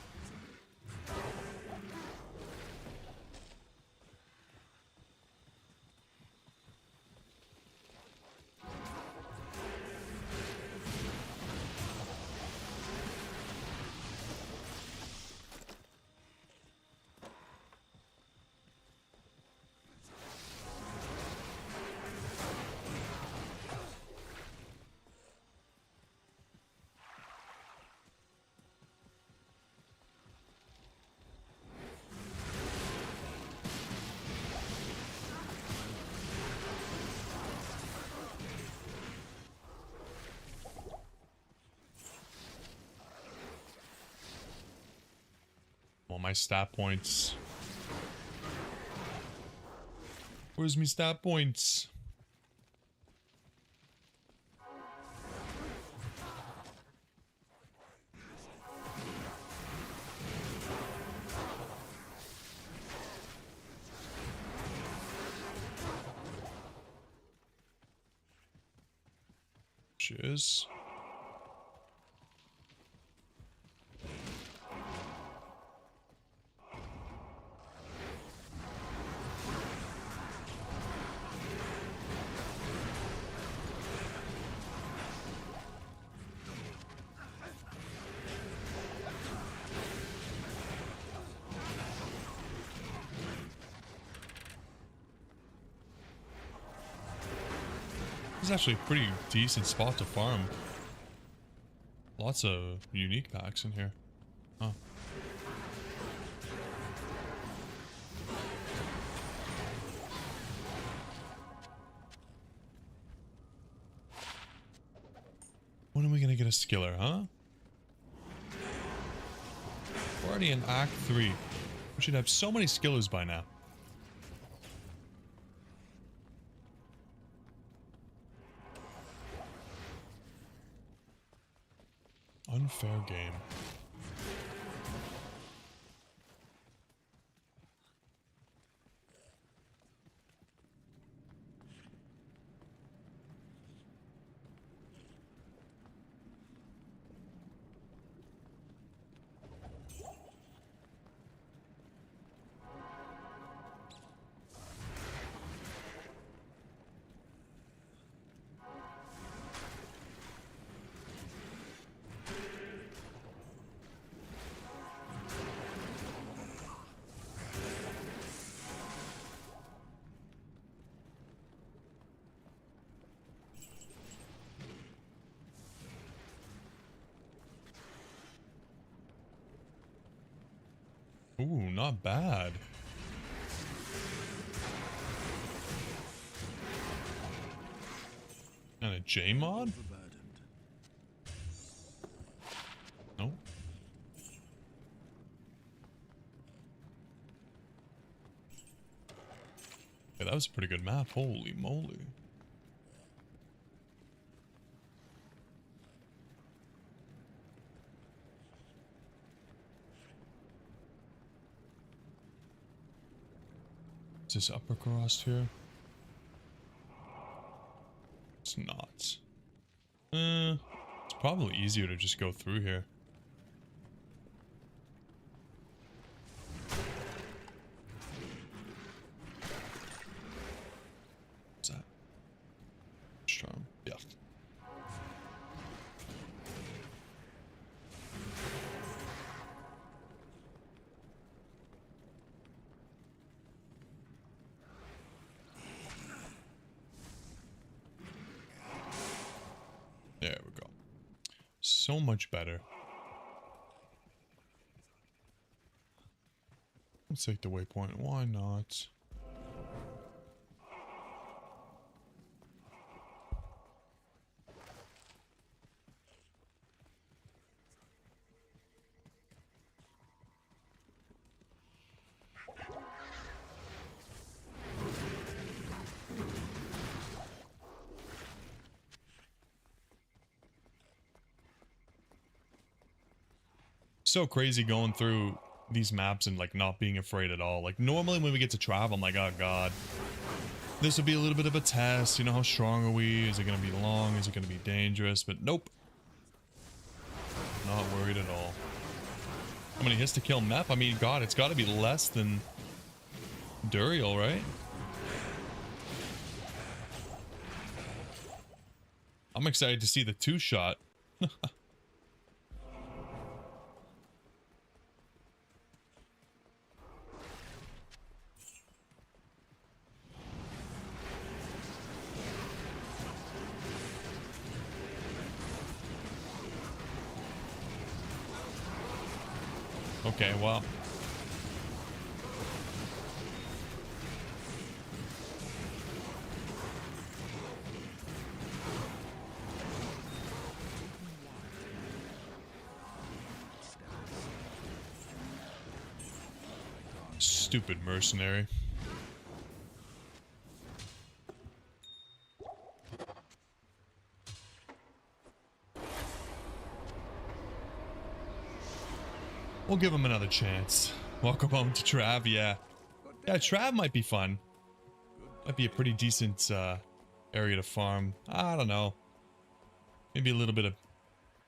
Well, my stat points. Where's me stat points? Cheers. This is actually a pretty decent spot to farm. Lots of unique packs in here. Huh. When are we gonna get a skiller, huh? We're already in Act 3. We should have so many skillers by now. Unfair game. Ooh, not bad. And a J mod? No. Yeah, that was a pretty good map. Holy moly. Is this upper crossed here? It's not. It's probably easier to just go through here. What's that? Strong. Yeah. There we go. So much better. Let's take the waypoint. Why not? So crazy going through these maps and like not being afraid at all. Like normally when we get to travel, I'm like, oh god, this would be a little bit of a test. You know, how strong are we? Is it going to be long? Is it going to be dangerous? But nope. Not worried at all. How many hits to kill Mep? I mean, god, it's got to be less than Duriel, right? I'm excited to see the 2-shot. Okay, well. Stupid mercenary. We'll give him another chance. Welcome home to Trav, yeah. Yeah, Trav might be fun. Might be a pretty decent area to farm. I don't know. Maybe a little bit of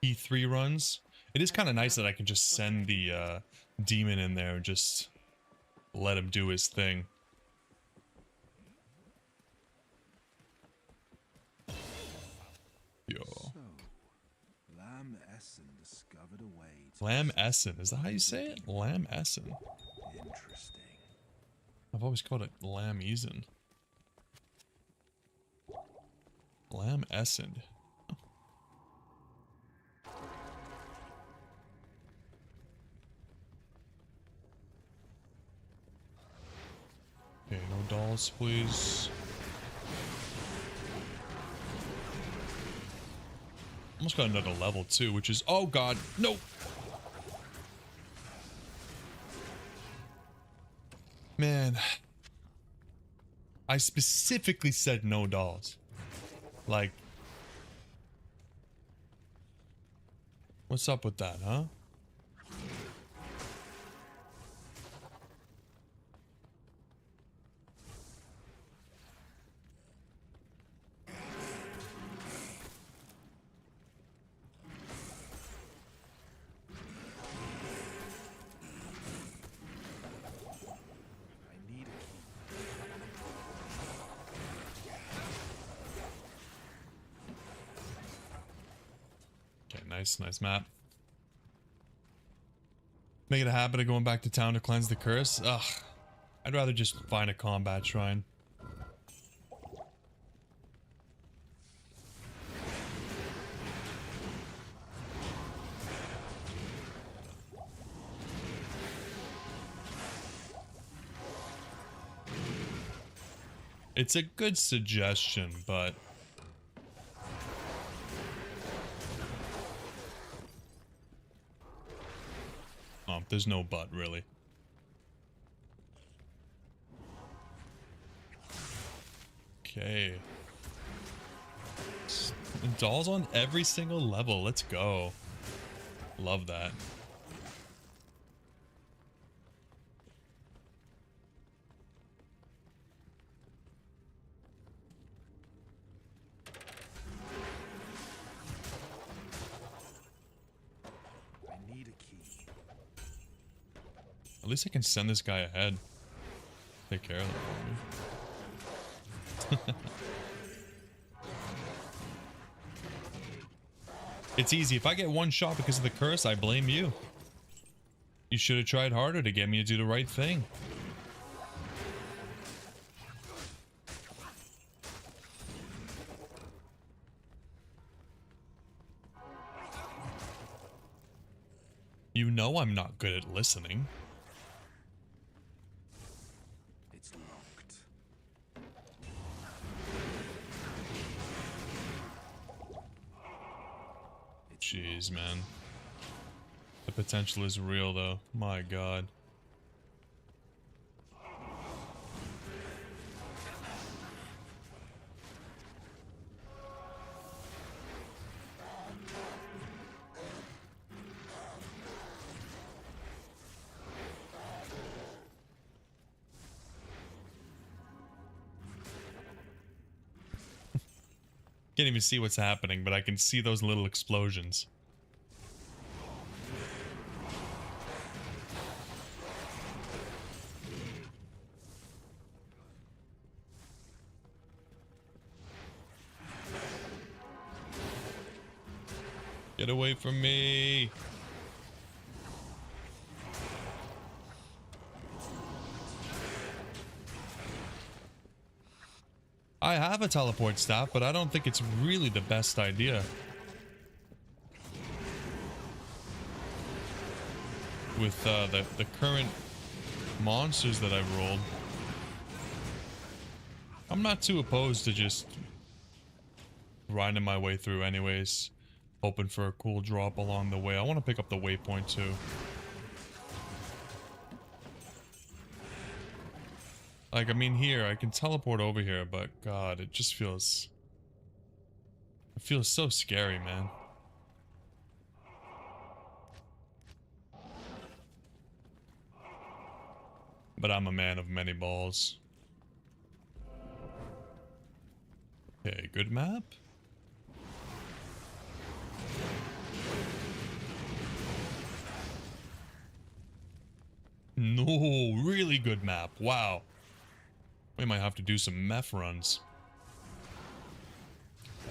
E3 runs. It is kind of nice that I can just send the demon in there and just let him do his thing. Yo.
Lamb Essen discovered a way to
Lamb Essen, is that how you say it? Lamb Essen.
interesting.
I've always called it Lamb Eisen. Lamb Essen. Okay, no dolls, please. Almost got another level too, which is, oh god, no! Man, I specifically said no dolls. Like, what's up with that, huh? Nice map. Make it a habit of going back to town to cleanse the curse. Ugh. I'd rather just find a combat shrine. It's a good suggestion, but there's no but, really. Okay. Dolls on every single level. Let's go. Love that. At least I can send this guy ahead. Take care of it for me. It's easy. If I get one shot because of the curse, I blame you. You should have tried harder to get me to do the right thing. You know I'm not good at listening.
It's locked.
Jeez, man. The potential is real, though. My God. Can't even see what's happening, but I can see those little explosions. Get away from me! I have a teleport staff, but I don't think it's really the best idea. With the current monsters that I've rolled. I'm not too opposed to just grinding my way through anyways. Hoping for a cool drop along the way. I want to pick up the waypoint too. Like, I mean, here, I can teleport over here, but God, it just feels... It feels so scary, man. But I'm a man of many balls. Okay, good map. No, really good map. Wow. We might have to do some meth runs.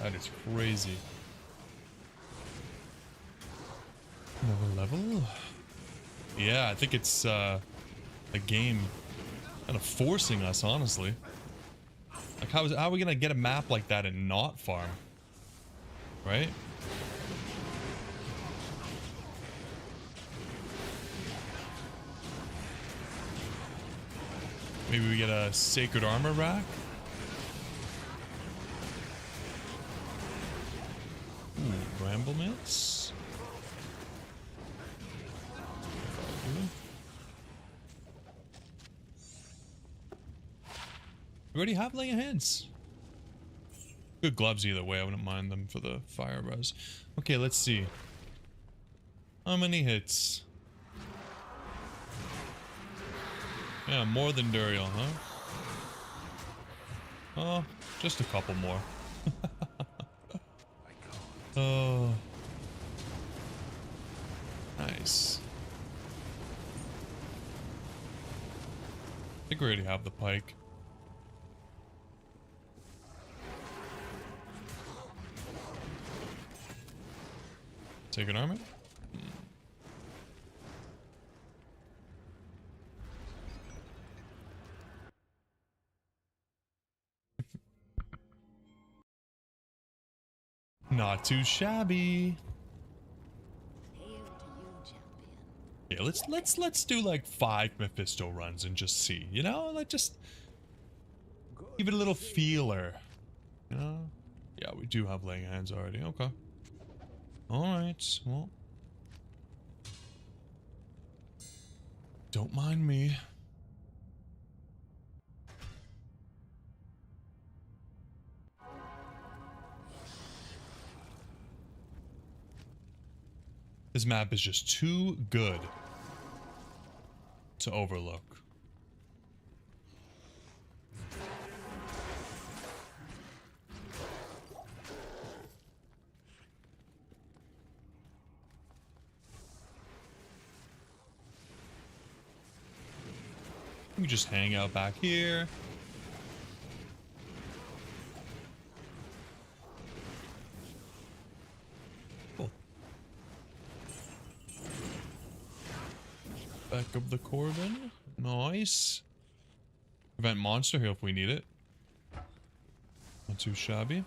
That is crazy. Another level? Yeah, I think it's the game kind of forcing us, honestly. Like, how are we gonna get a map like that and not farm? Right? Maybe we get a sacred armor rack? Ooh, bramble mitts? We already have laying hands. Good gloves either way, I wouldn't mind them for the fire res. Okay, let's see. How many hits? Yeah, more than Duriel, huh? Oh, just a couple more. Oh. Nice. I think we already have the pike. Take an armor? Not too shabby. Yeah, let's do like 5 Mephisto runs and just see, you know, like just give it a little feeler. You know? Yeah, we do have laying hands already. Okay. Alright, well. Don't mind me. This map is just too good to overlook. We just hang out back here. Cool. Back of the Corbin. Nice. Prevent monster here if we need it. Not too shabby.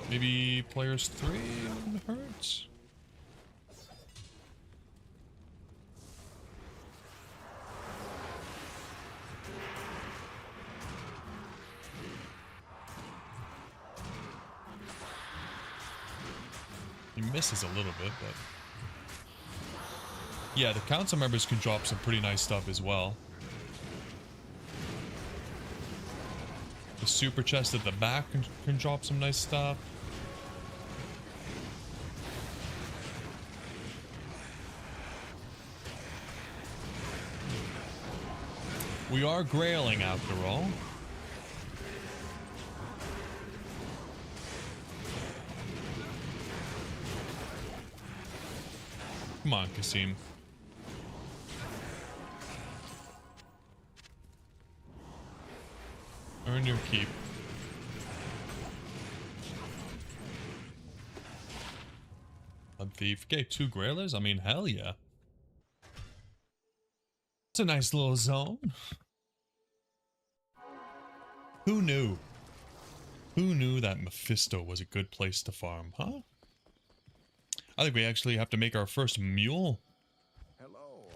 Maybe players 3 wouldn't hurt. He misses a little bit, but yeah, the council members can drop some pretty nice stuff as well. The super chest at the back can drop some nice stuff. We are grailing after all. Come on, Kasim. Earn your keep. Blood thief. Okay, 2 grailers? I mean, hell yeah. It's a nice little zone. Who knew? Who knew that Mephisto was a good place to farm, huh? I think we actually have to make our first mule.
Hello.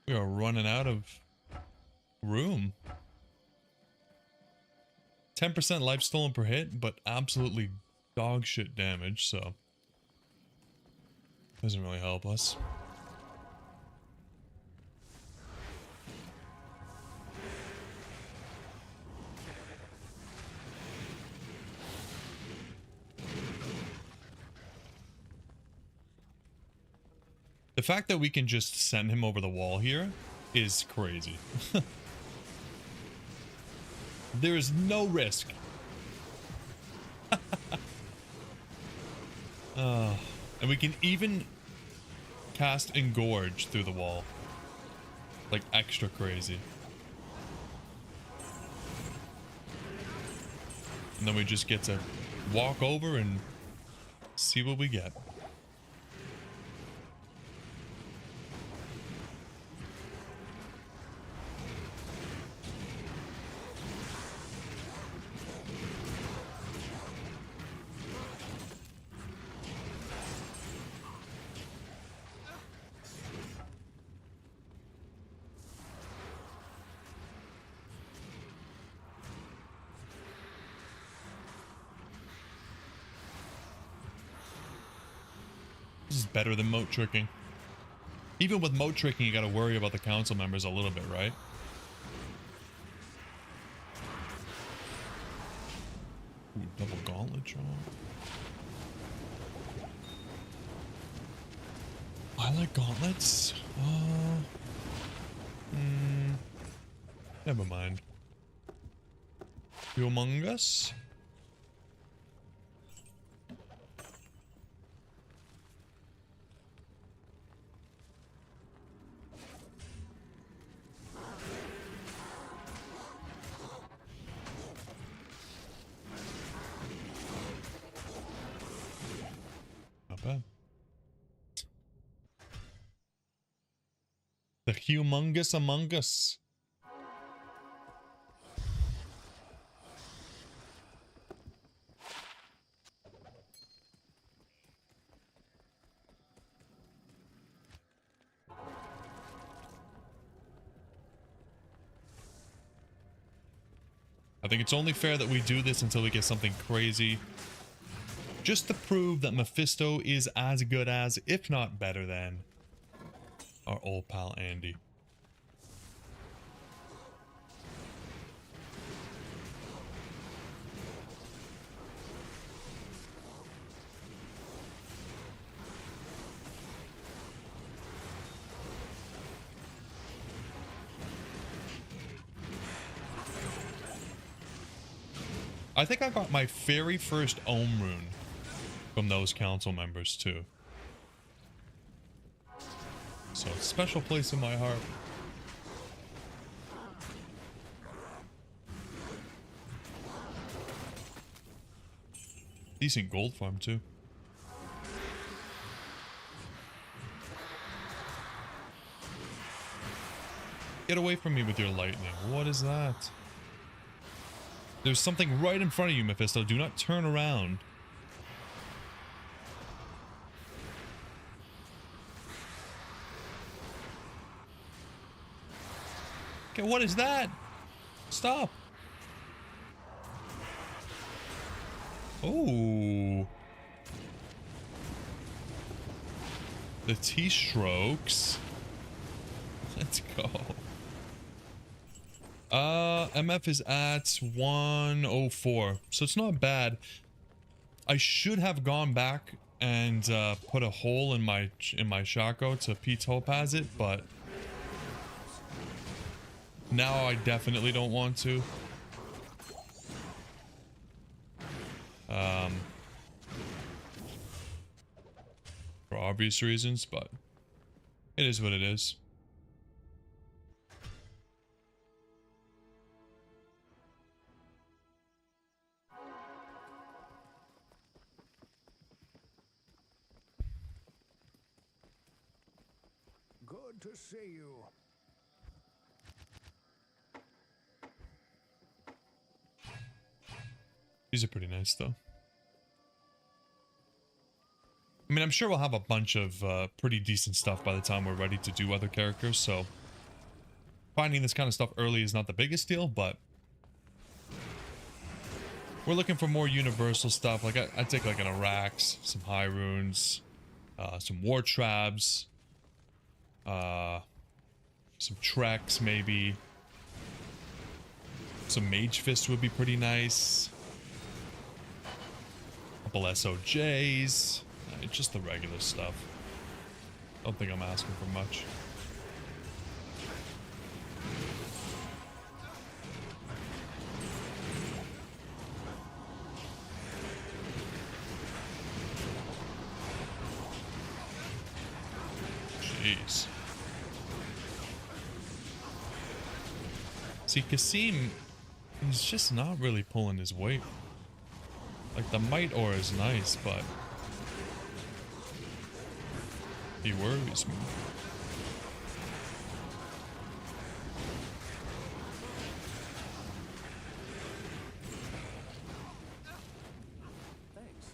We are running out of room. 10% life stolen per hit, but absolutely dog shit damage, so doesn't really help us. The fact that we can just send him over the wall here is crazy. There is no risk. And we can even cast Engorge through the wall. Like, extra crazy. And then we just get to walk over and see what we get. This is better than moat tricking. Even with moat tricking, you gotta worry about the council members a little bit, right? Ooh, double gauntlet draw. I like gauntlets. Never mind. Humongous. Not bad. The humongous among us. I think it's only fair that we do this until we get something crazy. Just to prove that Mephisto is as good as, if not better than, our old pal Andy. I think I got my very first Ohm rune from those council members too. So special place in my heart. Decent gold farm too. Get away from me with your lightning. What is that? There's something right in front of you, Mephisto. Do not turn around. Okay, what is that? Stop. Oh. The T-strokes. Let's go. MF is at 104, so it's not bad. I should have gone back and put a hole in my Shaco to P-topaz it, but now I definitely don't want to. For obvious reasons, but it is what it is.
Good to see you.
These are pretty nice, though. I mean, I'm sure we'll have a bunch of pretty decent stuff by the time we're ready to do other characters, so finding this kind of stuff early is not the biggest deal, but we're looking for more universal stuff. Like, I'd take like an Arax, some High Runes, some War Traps, some Treks maybe. Some Mage Fist would be pretty nice. Couple SOJs. Just the regular stuff. Don't think I'm asking for much. Jeez. See, Kasim, he's just not really pulling his weight. Like, the Might Aura is nice, but he worries me.
Thanks.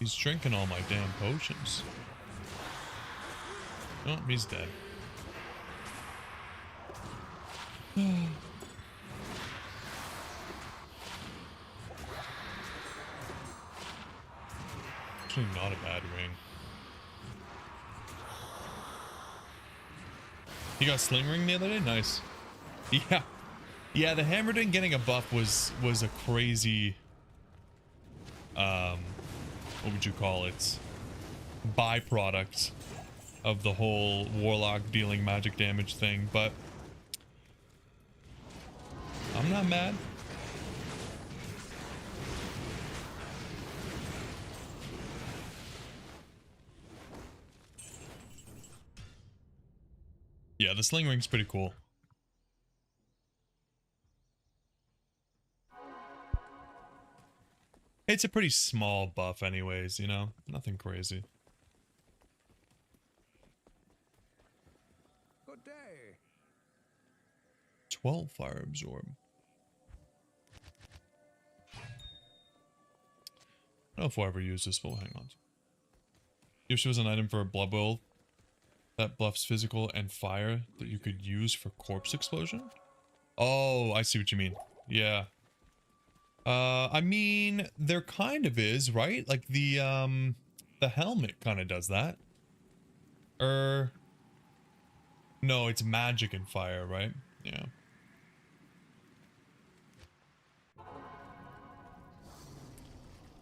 He's drinking all my damn potions. Oh, he's dead. Actually, not a bad ring. You got Sling Ring the other day? Nice. Yeah. Yeah, the Hammerding getting a buff was a crazy, what would you call it? Byproduct of the whole Warlock dealing magic damage thing, but I'm not mad. Yeah, the Sling Ring's pretty cool. It's a pretty small buff anyways, you know? Nothing crazy.
Good day.
12 Fire Absorb. I don't know if we'll ever use this, but we'll hang on. If there was an item for a Blood Boil that buffs physical and fire that you could use for Corpse Explosion? Oh, I see what you mean. Yeah. I mean, there kind of is, right? Like the helmet kind of does that. No, it's magic and fire, right? Yeah.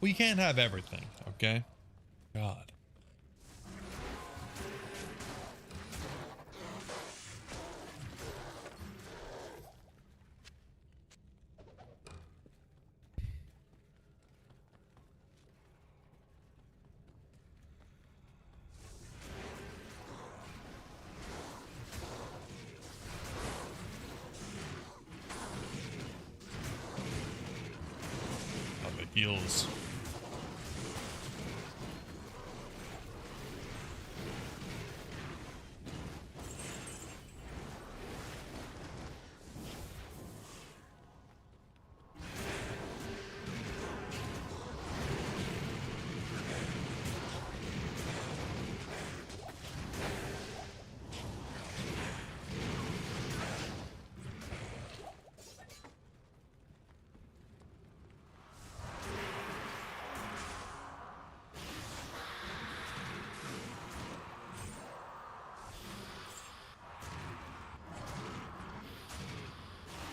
Well, you can't have everything, okay? God. heals.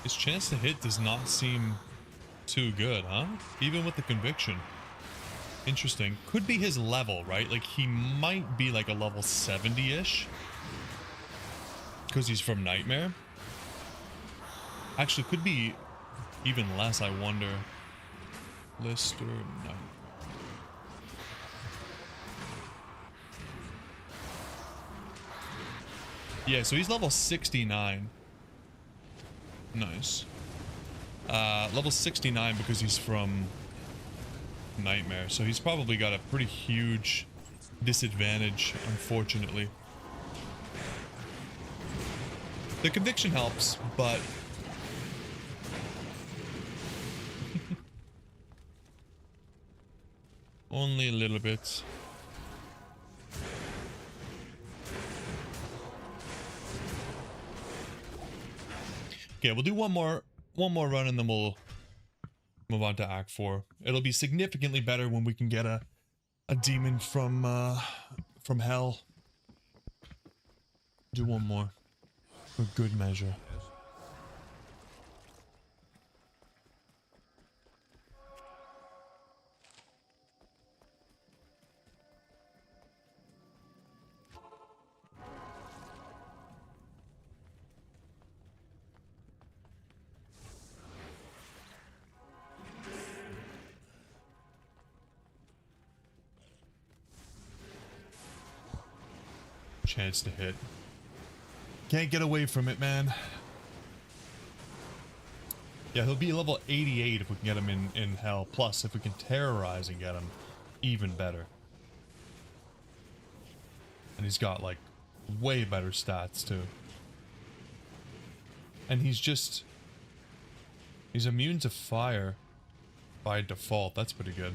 His chance to hit does not seem too good, huh? Even with the conviction. Interesting. Could be his level, right? Like, he might be like a level 70-ish. Because he's from Nightmare. Actually, could be even less, I wonder. Lister, no. Yeah, so he's level 69. Nice. Level 69 because he's from Nightmare, so he's probably got a pretty huge disadvantage, unfortunately. The conviction helps, but only a little bit. Okay, we'll do one more run and then we'll move on to Act 4. It'll be significantly better when we can get a demon from hell. Do one more for good measure. Chance to hit. Can't get away from it, man. Yeah, he'll be level 88 if we can get him in hell. Plus, if we can terrorize and get him, even better. And he's got, like, way better stats, too. And he's immune to fire by default. That's pretty good.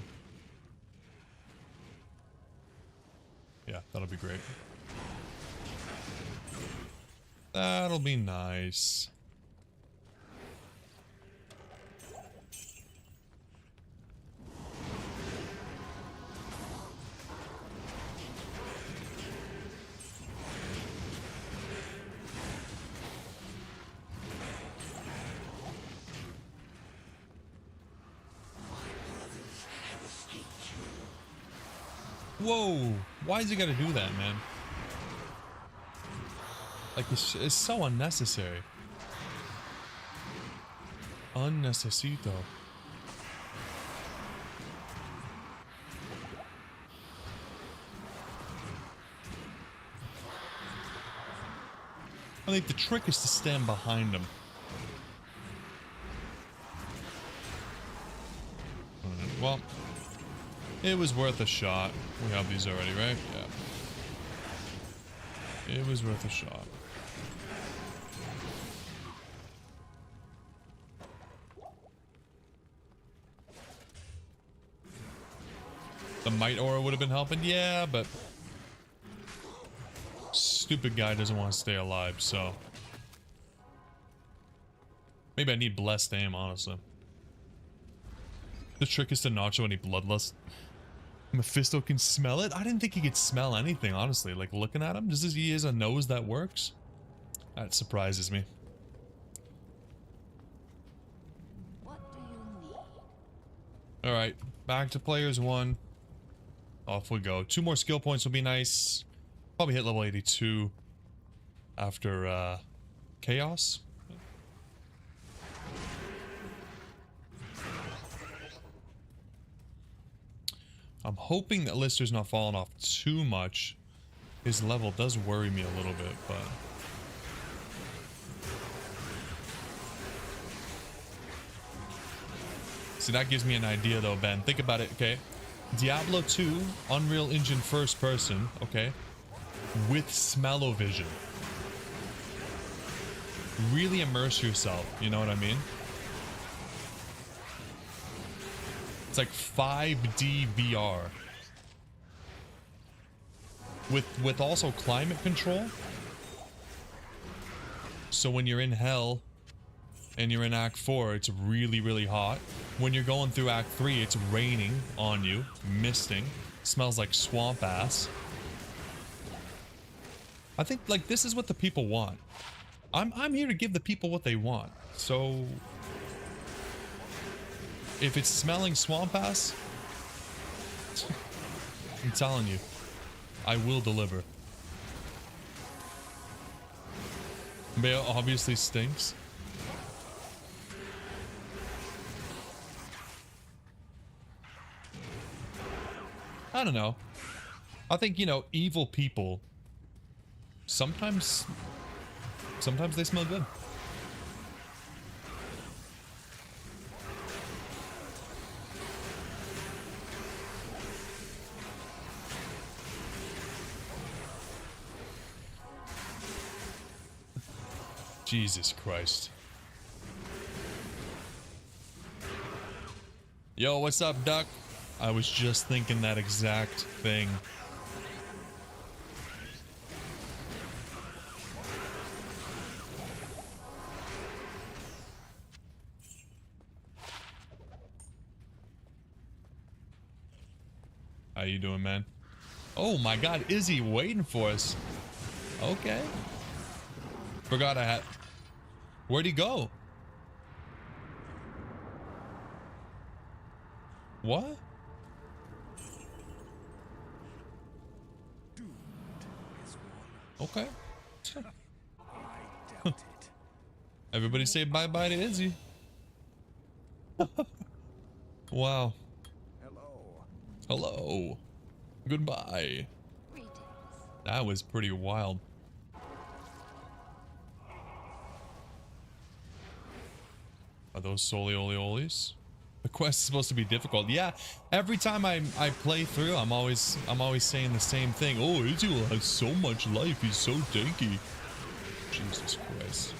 Yeah, that'll be great. That'll be nice. Whoa! Why is he gotta do that, man? Like, it's so unnecessary. Unnecesito. I think the trick is to stand behind him. Well, it was worth a shot. We have these already, right? Yeah. It was worth a shot. The Might Aura would have been helping, yeah, but stupid guy doesn't want to stay alive, so maybe I need Blessed Aim, honestly. The trick is to not show any bloodlust. Mephisto can smell it? I didn't think he could smell anything, honestly. Like, looking at him, does he has a nose that works? That surprises me.
What do you need?
Alright, back to players 1. Off we go. 2 more skill points will be nice. Probably hit level 82 after Chaos. I'm hoping that Lister's not falling off too much. His level does worry me a little bit, but So that gives me an idea though, Ben. Think about it, okay? Diablo 2, Unreal Engine first person, okay? With smell-o-vision. Really immerse yourself, you know what I mean? It's like 5D VR. With also climate control. So when you're in hell and you're in Act 4, it's really, really hot. When you're going through Act 3, it's raining on you, misting, smells like swamp ass. I think like this is what the people want. I'm here to give the people what they want. So if it's smelling swamp ass, I'm telling you, I will deliver. But it obviously stinks. I don't know. I think, you know, evil people sometimes they smell good. Jesus Christ. Yo, what's up, Duck? I was just thinking that exact thing. How you doing, man? Oh my God, Izzy waiting for us. Okay. Forgot I had... Where'd he go? What? Okay.
I doubt it.
Everybody say bye-bye to Izzy. Wow.
Hello.
Hello. Goodbye.
Greetings.
That was pretty wild. Are those Solioliolis? The quest is supposed to be difficult. Yeah, every time I play through, I'm always saying the same thing. Oh, Izzy has so much life. He's so tanky. Jesus Christ.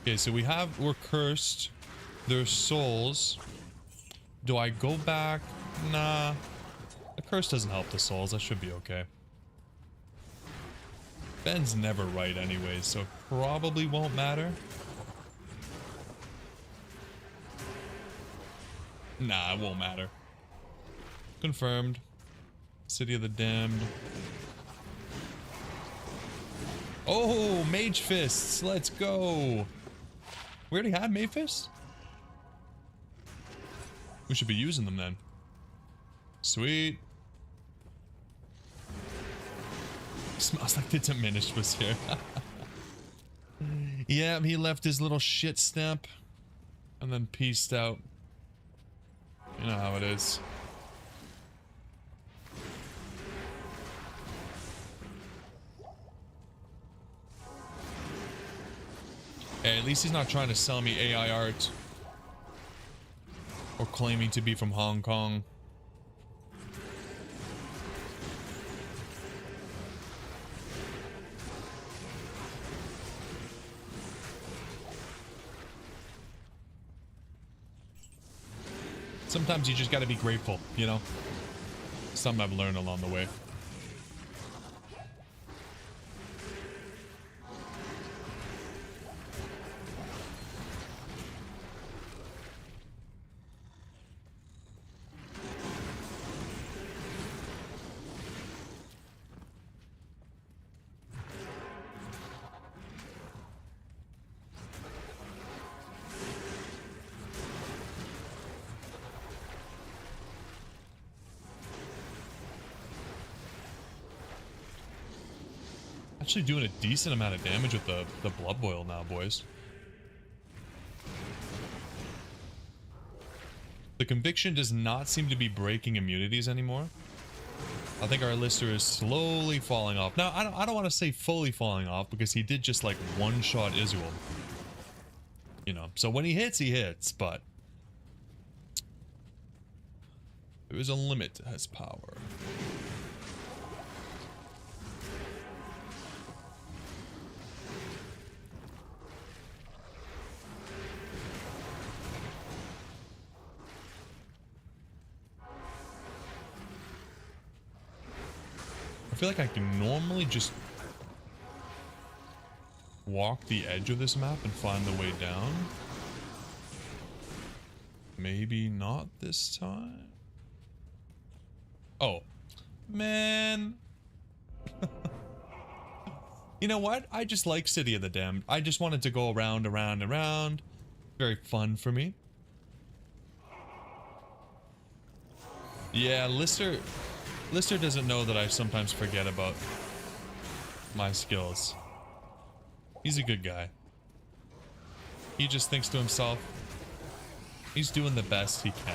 Okay, so we're cursed. There's souls. Do I go back? Nah. The curse doesn't help the souls. That should be okay. Ben's never right anyways, so it probably won't matter. Nah, it won't matter. Confirmed. City of the Damned. Oh, Mage Fists. Let's go. We already had Mage Fists? We should be using them then. Sweet. Smells like the Diminished was here. Yeah, he left his little shit stamp and then peaced out. You know how it is. Hey, at least he's not trying to sell me AI art. Or claiming to be from Hong Kong. Sometimes you just gotta be grateful, you know? Something I've learned along the way. Actually doing a decent amount of damage with the blood boil now, boys. The conviction does not seem to be breaking immunities anymore. I think our lister is slowly falling off. Now, I don't want to say fully falling off because he did just like one-shot Isuel. You know, so when he hits, but There is a limit to his power. I feel like I can normally just walk the edge of this map and find the way down. Maybe not this time. Oh, man. You know what? I just like City of the Damned. I just wanted to go around, around, around. Very fun for me. Yeah, Lister doesn't know that I sometimes forget about my skills. He's a good guy. He just thinks to himself, he's doing the best he can.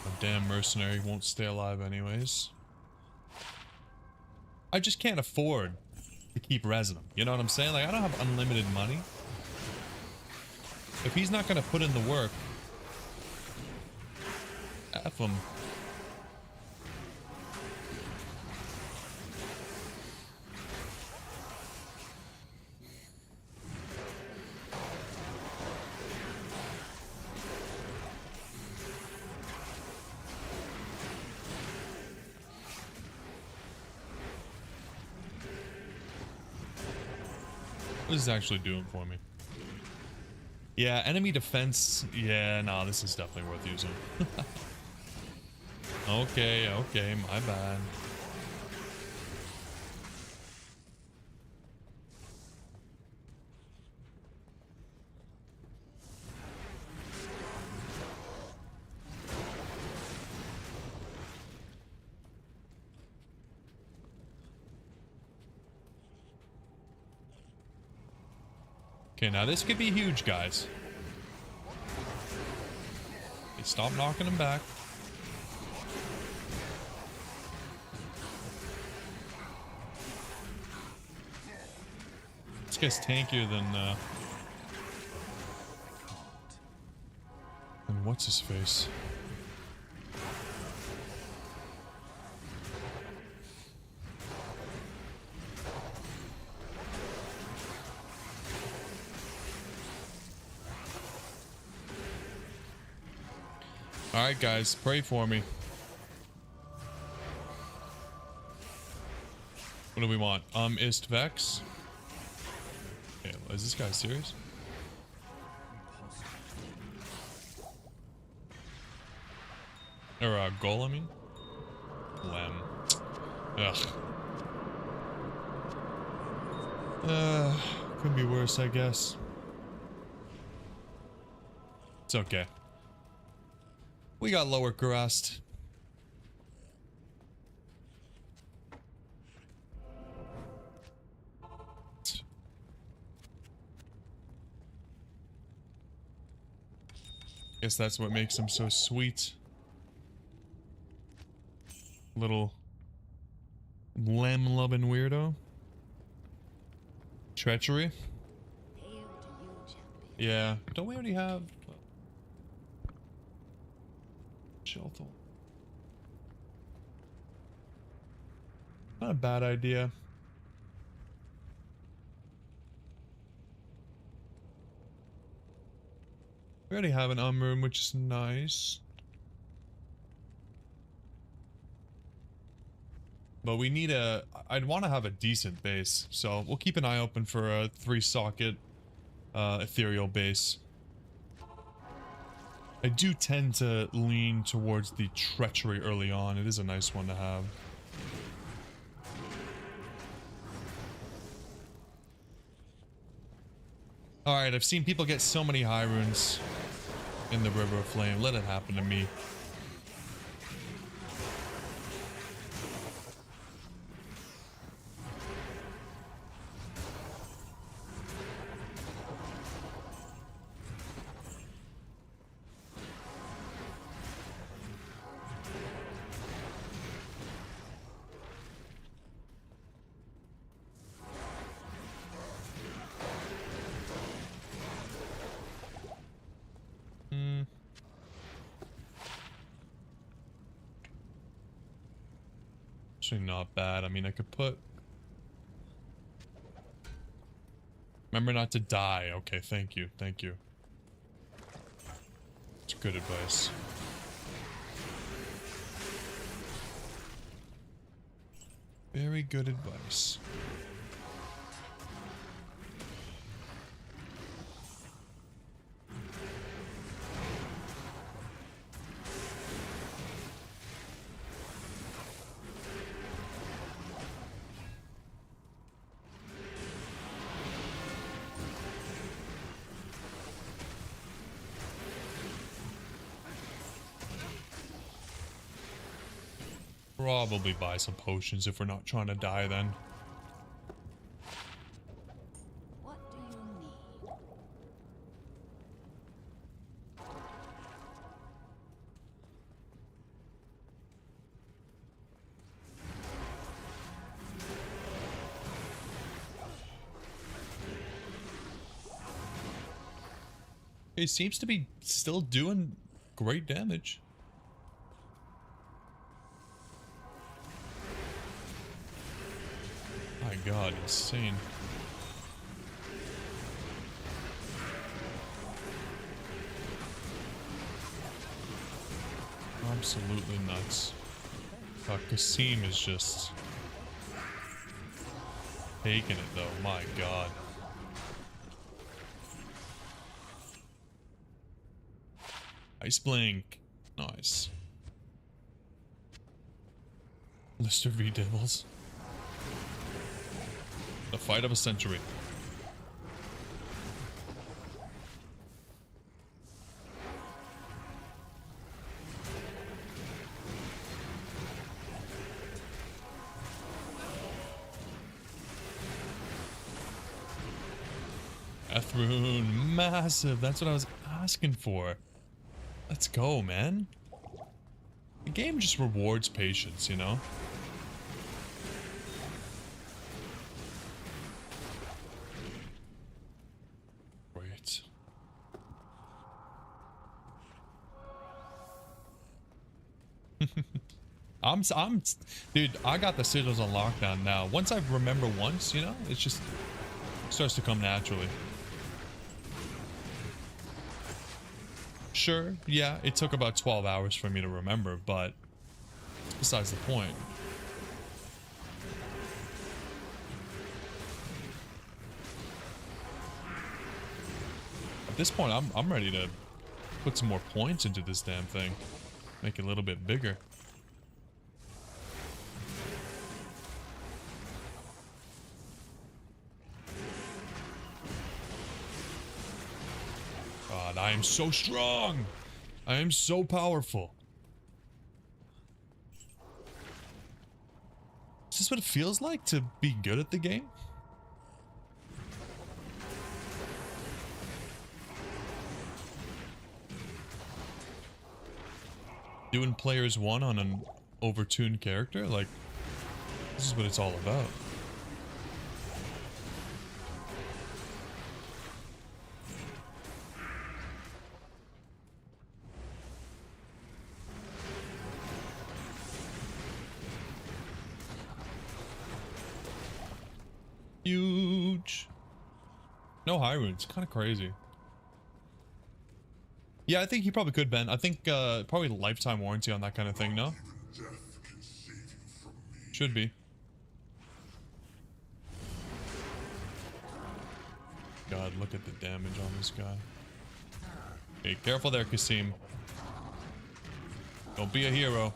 A damn mercenary won't stay alive anyways. I just can't afford to keep resin him. You know what I'm saying? Like, I don't have unlimited money. If he's not gonna put in the work, F him. What is this actually doing for me? Yeah, enemy defense. Yeah, no, this is definitely worth using. Okay, my bad. Okay, now this could be huge, guys. Okay, stop knocking him back. This guy's tankier than what's his face? Alright guys, pray for me. What do we want? Ist Vex? Okay, is this guy serious? Or Golem, I mean? Lem. Ugh. Could be worse, I guess. It's okay. We got lower crust. Guess that's what makes him so sweet. Little lamb-loving weirdo. Treachery.
Hail to you, champion.
Yeah. Don't we already have... Shelton. Not a bad idea. We already have an room, which is nice. But we need a... I'd want to have a decent base, so we'll keep an eye open for a 3-socket ethereal base. I do tend to lean towards the treachery early on. It is a nice one to have. Alright, I've seen people get so many high runes in the River of Flame. Let it happen to me. Actually not bad. I mean, I could put... Remember not to die. Okay, thank you. Thank you. It's good advice. Very good advice. Probably buy some potions if we're not trying to die then.
What do you need?
He seems to be still doing great damage. My god, insane. Absolutely nuts. Kasim is just taking it though, my god. Ice Blink. Nice. Lister v Devils. The fight of a century. Ethrune, massive. That's what I was asking for. Let's go, man. The game just rewards patience, you know? Great. Dude, I got the sigils on lockdown now. Once I remember once, you know, it's just starts to come naturally. Sure, yeah, it took about 12 hours for me to remember, but besides the point. At this point, I'm ready to put some more points into this damn thing. Make it a little bit bigger. God, I am so strong! I am so powerful. Is this what it feels like to be good at the game? Doing players one on an overtuned character? Like, this is what it's all about. Huge. No high runes. Kind of crazy. Yeah, I think he probably could, Ben. I think probably lifetime warranty on that kind of thing, no? Should be. God, look at the damage on this guy. Hey, careful there, Kasim. Don't be a hero.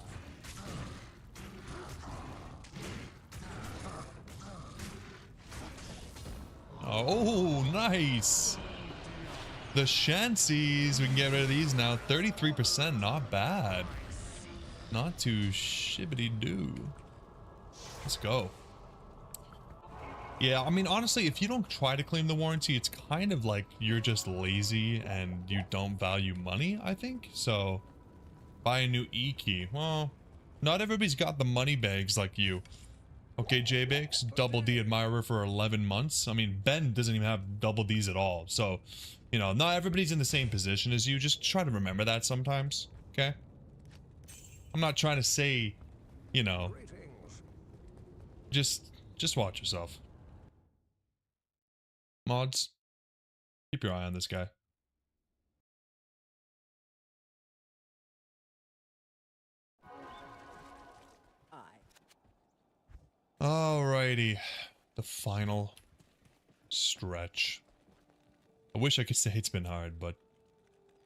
Oh, nice. The Shansies, we can get rid of these now. 33%, not bad. Not too shibbity-doo. Let's go. Yeah, I mean, honestly, if you don't try to claim the warranty, it's kind of like you're just lazy and you don't value money, I think. So, buy a new E-key. Well, not everybody's got the money bags like you. Okay, J-Bakes, double D admirer for 11 months. I mean, Ben doesn't even have double Ds at all. So, you know, not everybody's in the same position as you. Just try to remember that sometimes, okay? I'm not trying to say, you know,
Greetings.
Just watch yourself. Mods, keep your eye on this guy. Alrighty, the final stretch. I wish I could say it's been hard, but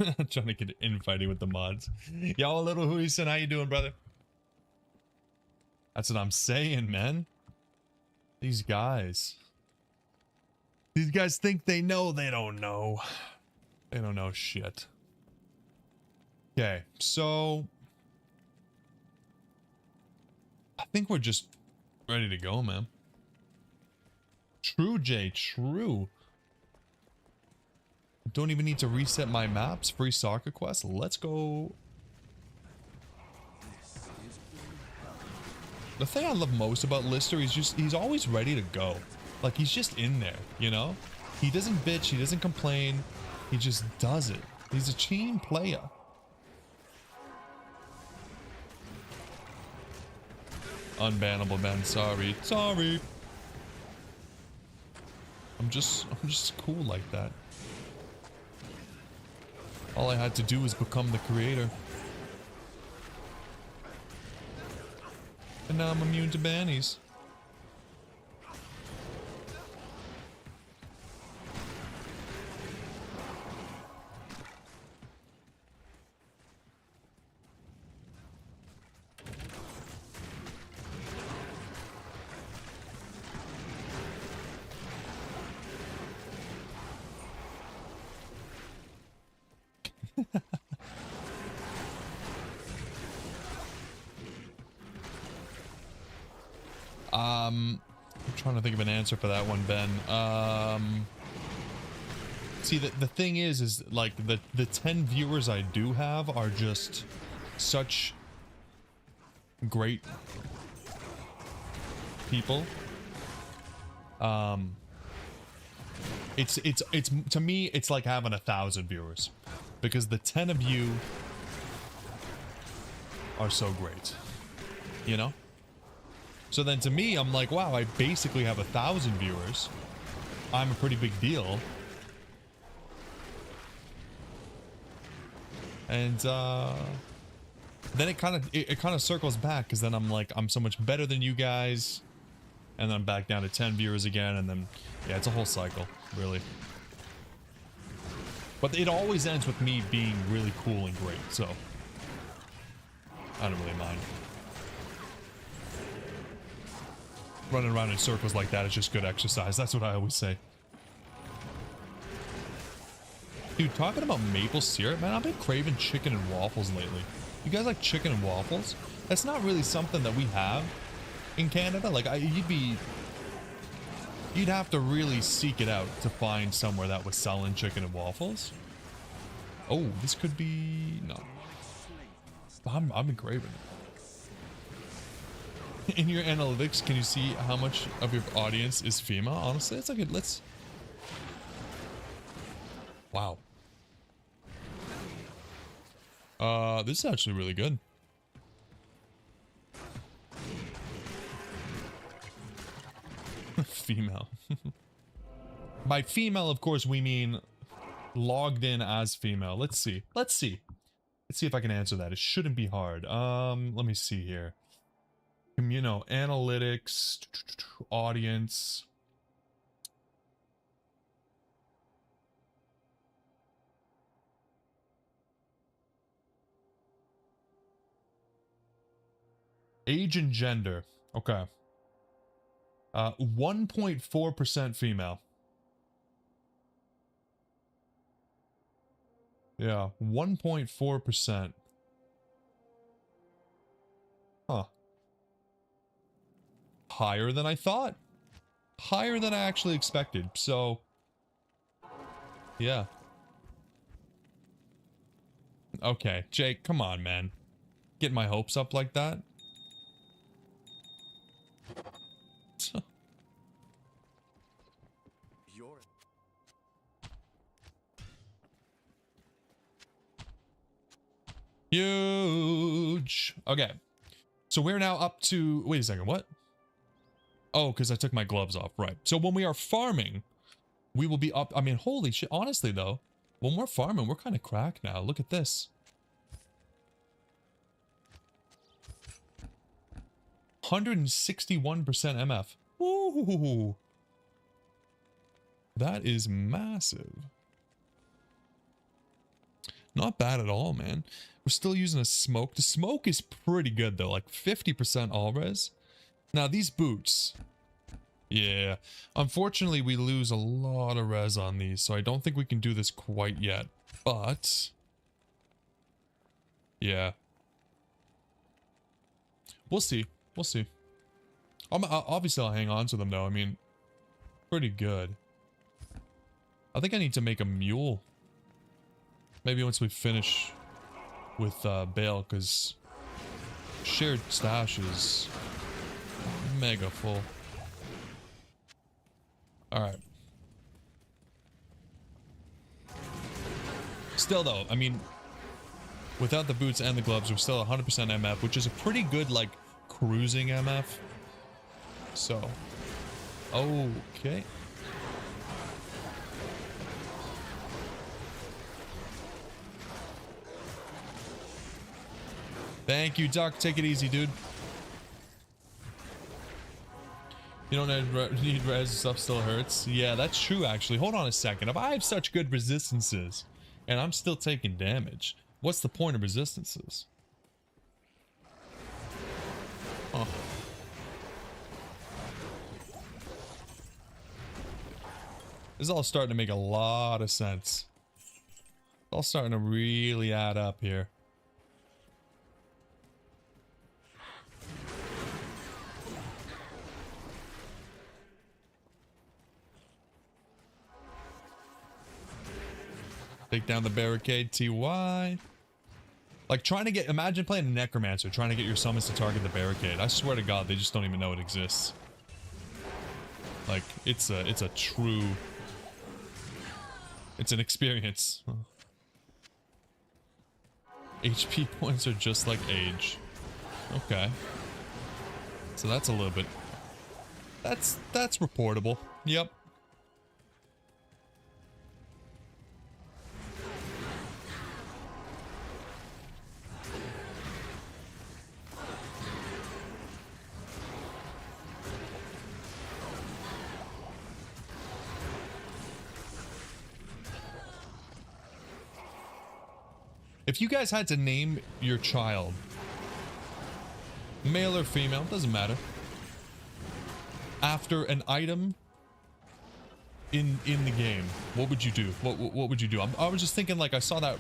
I'm trying to get infighting with the mods. Yo, little Huison, how you doing, brother? That's what I'm saying, man. These guys think they know. They don't know. They don't know shit. Okay, so I think we're just ready to go, man. True, Jay, true. Don't even need to reset my maps. Free soccer quest. Let's go. The thing I love most about Lister is he's always ready to go. Like, he's just in there, you know? He doesn't bitch, he doesn't complain. He just does it. He's a team player. Unbannable, Ben. Sorry. Sorry. I'm just cool like that. All I had to do was become the creator. And now I'm immune to bannies. I'm trying to think of an answer for that one, Ben. See, the thing is like the 10 viewers I do have are just such great people. It's to me, it's like having 1,000 viewers, because the 10 of you are so great, you know? So then to me, I'm like, wow, I basically have 1,000 viewers. I'm a pretty big deal. And then it kind of circles back, because then I'm like, I'm so much better than you guys. And then I'm back down to 10 viewers again, and then yeah, it's a whole cycle, really. But it always ends with me being really cool and great, so I don't really mind. Running around in circles like that is just good exercise. That's what I always say. Dude, talking about maple syrup, man, I've been craving chicken and waffles lately. You guys like chicken and waffles? That's not really something that we have in Canada. Like, you'd have to really seek it out to find somewhere that was selling chicken and waffles. Oh, this could be... no. I've been craving it. In your analytics, can you see how much of your audience is female? Honestly, it's like let's... wow. This is actually really good. Female. By female, of course, we mean logged in as female. Let's see. Let's see if I can answer that. It shouldn't be hard. Let me see here. Analytics, audience. Age and gender. Okay. 1.4% female. Yeah, 1.4%. Huh. Higher than I thought. Higher than I actually expected. So, yeah. Okay, Jake, come on, man. Getting my hopes up like that? Huge. Okay. So we're now up to... wait a second, what? Oh, because I took my gloves off. Right. So when we are farming, we will be up. I mean, holy shit. Honestly, though, when we're farming, we're kind of cracked now. Look at this. 161% MF. Ooh. That is massive. Not bad at all, man. We're still using a smoke. The smoke is pretty good, though. Like 50% all res. Now, these boots. Yeah. Unfortunately, we lose a lot of res on these, so I don't think we can do this quite yet. But... yeah. We'll see. We'll see. Obviously, I'll hang on to them, though. I mean, pretty good. I think I need to make a mule. Maybe once we finish with Bale, because shared stash is mega full. Alright. Still, though, I mean, without the boots and the gloves, we're still 100% MF, which is a pretty good, like, cruising MF. So, okay. Thank you, Duck. Take it easy, dude. You don't need res, stuff still hurts. Yeah, that's true, actually. Hold on a second. If I have such good resistances, and I'm still taking damage, what's the point of resistances? Huh. This is all starting to make a lot of sense. It's all starting to really add up here. Take down the barricade, TY. Like trying to get, imagine playing a necromancer, trying to get your summons to target the barricade. I swear to God, they just don't even know it exists. Like, it's a true, it's an experience. HP points are just like age. Okay. So that's a little bit, that's reportable. Yep. If you guys had to name your child, male or female, doesn't matter, after an item in the game, what would you do? What would you do? I was just thinking, like, I saw that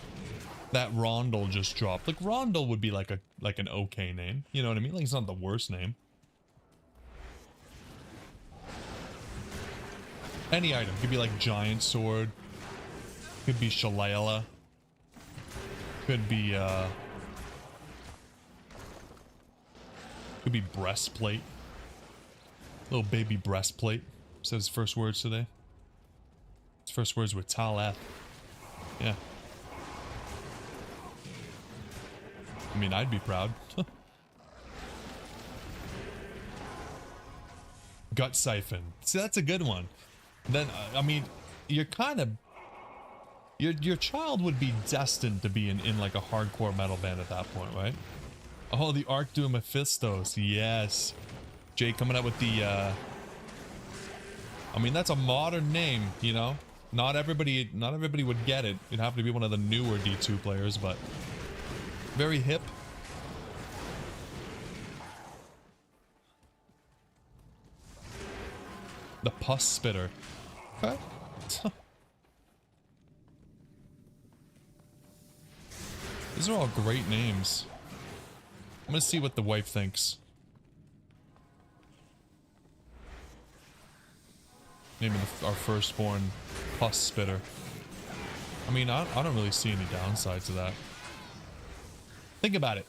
Rondel just dropped. Like, Rondel would be like an okay name. You know what I mean? Like, it's not the worst name. Any item. Could be like Giant Sword. Could be Shalala. Could be breastplate. Little baby breastplate. Said his first words today. His first words were Taleth. Yeah. I mean, I'd be proud. Gut Siphon. See, that's a good one. Then, I mean, you're kind of... Your child would be destined to be in like a hardcore metal band at that point, right? Oh, the Archdue Mephistos. Yes. Jay coming up with the... I mean, that's a modern name, you know? Not everybody would get it. It'd have to be one of the newer D2 players, but... very hip. The Pus Spitter. Okay. These are all great names. I'm gonna see what the wife thinks. Naming our firstborn Pus Spitter. I mean, I don't really see any downside to that. Think about it.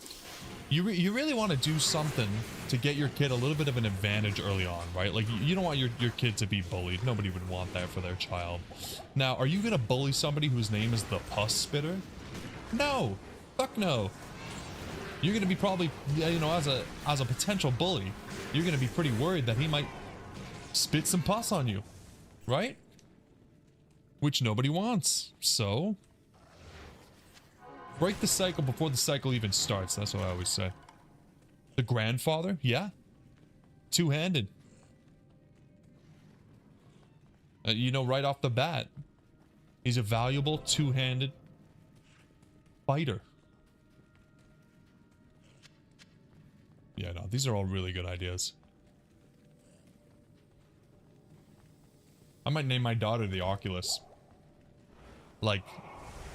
You really want to do something to get your kid a little bit of an advantage early on, right? Like, you don't want your kid to be bullied. Nobody would want that for their child. Now, are you gonna bully somebody whose name is the Pus Spitter? No. Fuck no. You're gonna be probably, you know, as a potential bully, you're gonna be pretty worried that he might spit some pus on you, right? Which nobody wants. So, break the cycle before the cycle even starts. That's what I always say. The grandfather? Yeah. Two-handed. You know, right off the bat, he's a valuable two-handed fighter. Yeah, no, these are all really good ideas. I might name my daughter the Oculus. Like,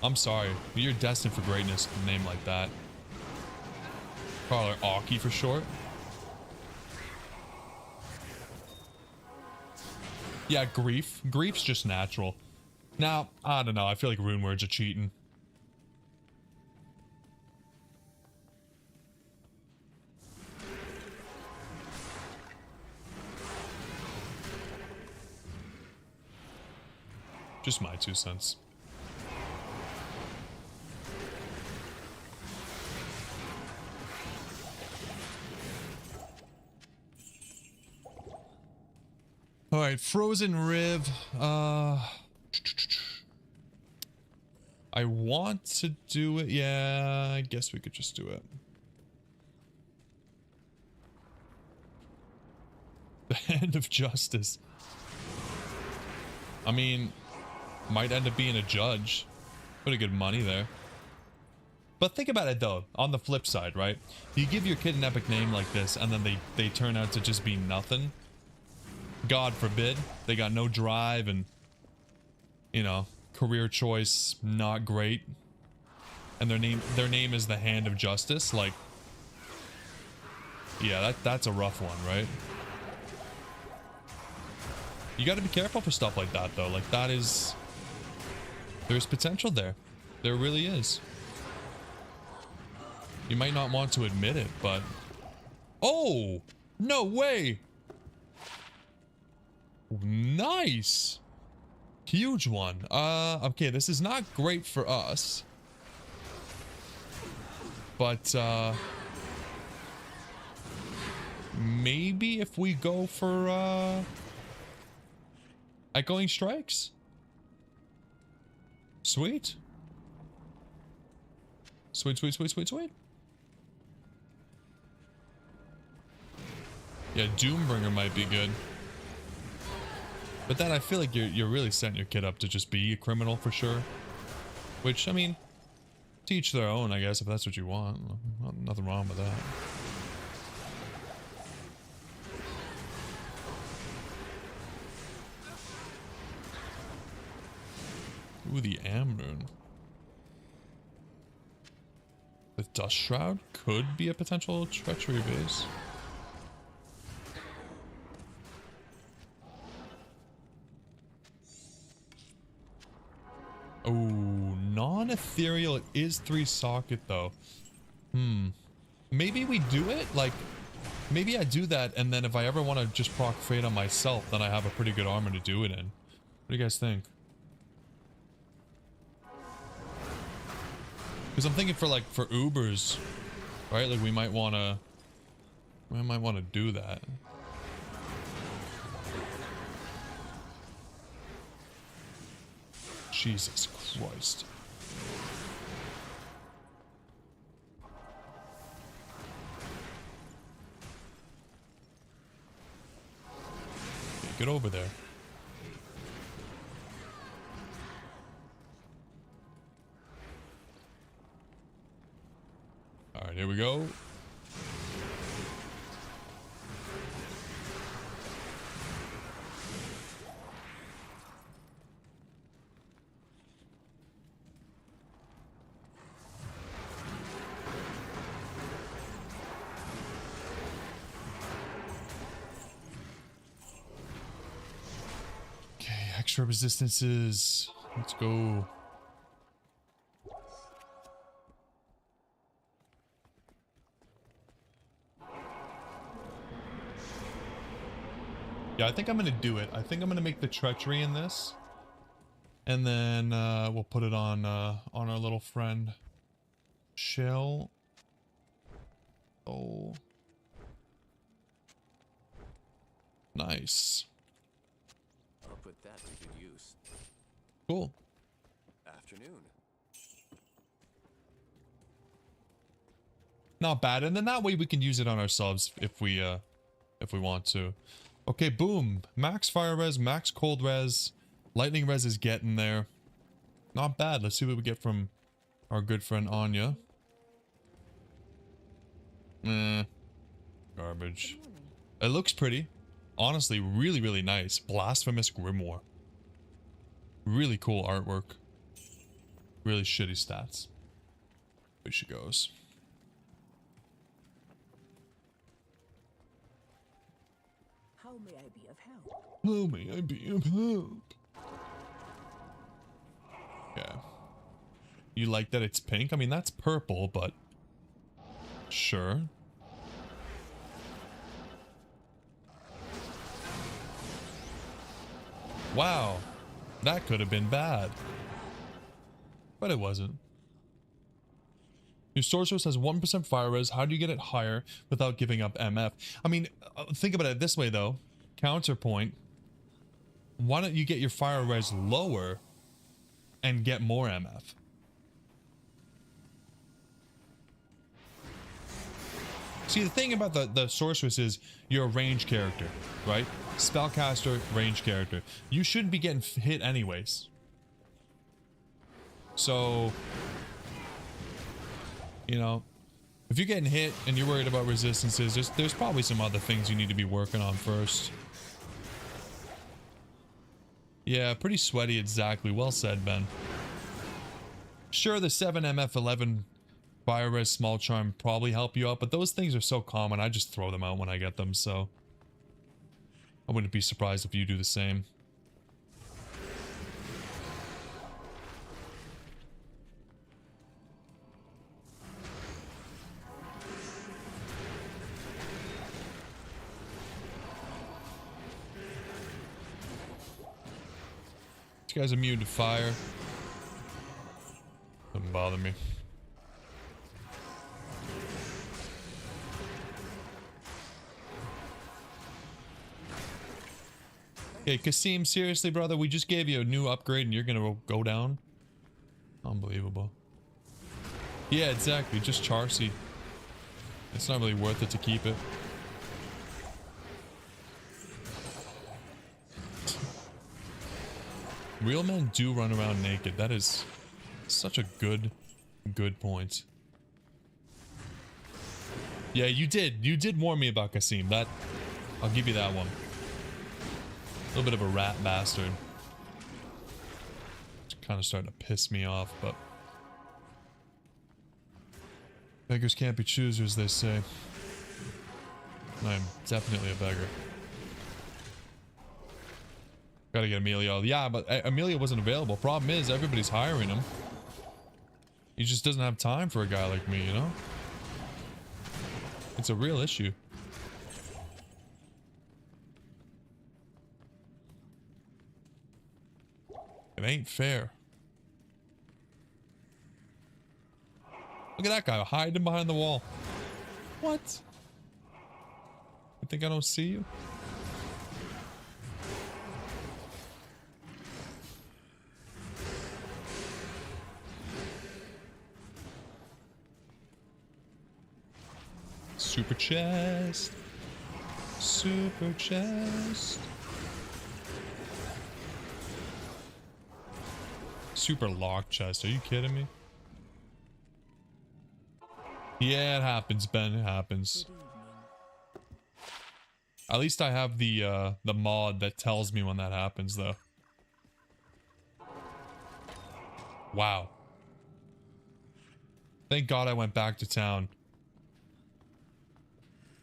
I'm sorry, but you're destined for greatness with a name like that. Call her Aki for short. Yeah, grief. Grief's just natural. Now, I don't know. I feel like rune words are cheating. Just my 2 cents. Alright, Frozen Riv. I want to do it. Yeah, I guess we could just do it. The Hand of Justice. I mean, might end up being a judge. Pretty good money there. But think about it though, on the flip side, right? You give your kid an epic name like this and then they turn out to just be nothing. God forbid. They got no drive and, you know, career choice not great. And their name is the Hand of Justice. Like, yeah, that's a rough one, right? You got to be careful for stuff like that though. Like that is, there's potential there. There really is. You might not want to admit it, but oh, no way. Nice. Huge one. Okay, this is not great for us. But, maybe if we go for, Echoing Strikes? Sweet. Sweet, sweet, sweet, sweet, sweet. Yeah, Doombringer might be good. But then I feel like you're really setting your kid up to just be a criminal for sure. Which, I mean, to each their own, I guess, if that's what you want. Nothing wrong with that. Ooh, the Amrune. The Dust Shroud could be a potential treachery base. Oh, non-ethereal. It is 3 socket though. Maybe we do it? Like, maybe I do that and then if I ever want to just proc Fate on myself, then I have a pretty good armor to do it in. What do you guys think? Because I'm thinking for Ubers, right? Like we might want to do that. Jesus Christ. Okay, get over there. All right, here we go. Extra resistances. Let's go. Yeah, I think I'm gonna do it. I think I'm gonna make the treachery in this. And then we'll put it on our little friend. Shell. Oh. Nice.
put that to good use.
Cool.
Afternoon.
Not bad. And then that way we can use it on ourselves if we want to. Okay, boom. Max fire res, max cold res. Lightning res is getting there. Not bad. Let's see what we get from our good friend Anya. Garbage. It looks pretty. Honestly, really, really nice. Blasphemous Grimoire. Really cool artwork. Really shitty stats. There she goes.
How may I be of help?
How may I be of help? Okay. You like that it's pink? I mean, that's purple, but... Sure. Wow. That could have been bad. But it wasn't. Your sorceress has 1% fire res. How do you get it higher without giving up MF? I mean, think about it this way though. Counterpoint. Why don't you get your fire res lower and get more MF? See, the thing about the sorceress is you're a range character, right? Spellcaster, range character. You shouldn't be getting hit anyways. So, you know, if you're getting hit and you're worried about resistances, there's probably some other things you need to be working on first. Yeah, pretty sweaty, exactly. Well said, Ben. Sure, the 7 MF 11 fire res small charm probably help you out, but those things are so common, I just throw them out when I get them, so I wouldn't be surprised if you do the same. This guy's immune to fire. Doesn't bother me. Okay, Kasim, seriously, brother, we just gave you a new upgrade and you're gonna go down? Unbelievable. Yeah, exactly, just Charcy. It's not really worth it to keep it. Real men do run around naked. That is such a good point. Yeah, you did warn me about Kasim. That, I'll give you that one. A little bit of a rat bastard. It's kind of starting to piss me off, but beggars can't be choosers, they say. I'm definitely a beggar. Gotta get Emilio. Yeah, but Emilio wasn't available. Problem is, everybody's hiring him. He just doesn't have time for a guy like me, you know? It's a real issue. It ain't fair. Look at that guy hiding behind the wall. What? You think I don't see you? Super chest. Super chest. Super lock chest. Are you kidding me? Yeah, it happens, Ben. It happens. At least I have the mod that tells me when that happens, though. Wow. Thank God I went back to town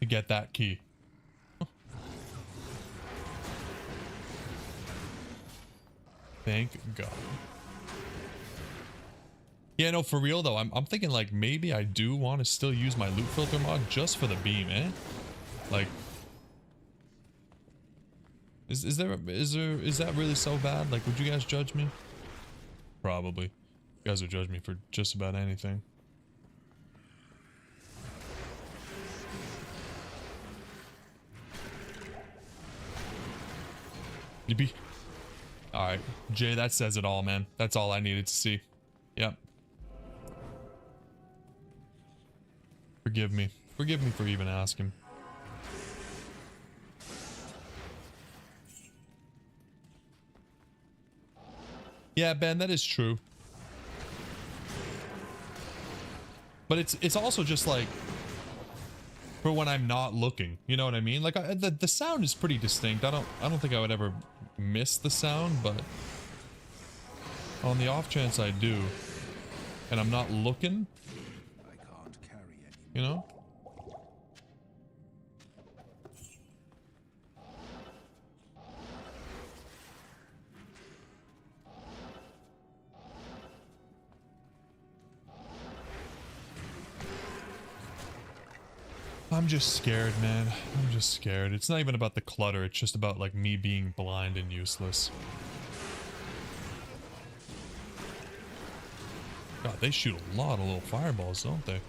to get that key. Thank God. Yeah, no, for real though, I'm thinking like maybe I do want to still use my loot filter mod just for the beam, eh? Like, is that really so bad? Like, would you guys judge me? Probably. You guys would judge me for just about anything. All right, Jay, that says it all, man. That's all I needed to see. Yep. Forgive me. Forgive me for even asking. Yeah, Ben, that is true. But it's also just like for when I'm not looking, you know what I mean? Like the sound is pretty distinct. I don't think I would ever miss the sound, but on the off chance I do, and I'm not looking,
I can't carry any.
you know? I'm just scared, man. I'm just scared. It's not even about the clutter. It's just about, like, me being blind and useless. God, they shoot a lot of little fireballs, don't they?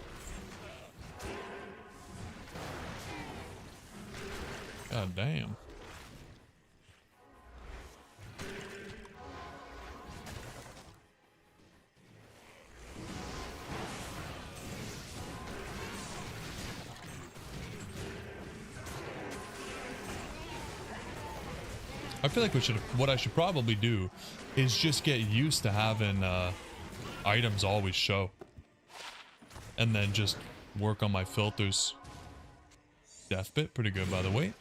God damn. I feel like what I should probably do is just get used to having items always show. And then just work on my filters. Death bit, pretty good by the way.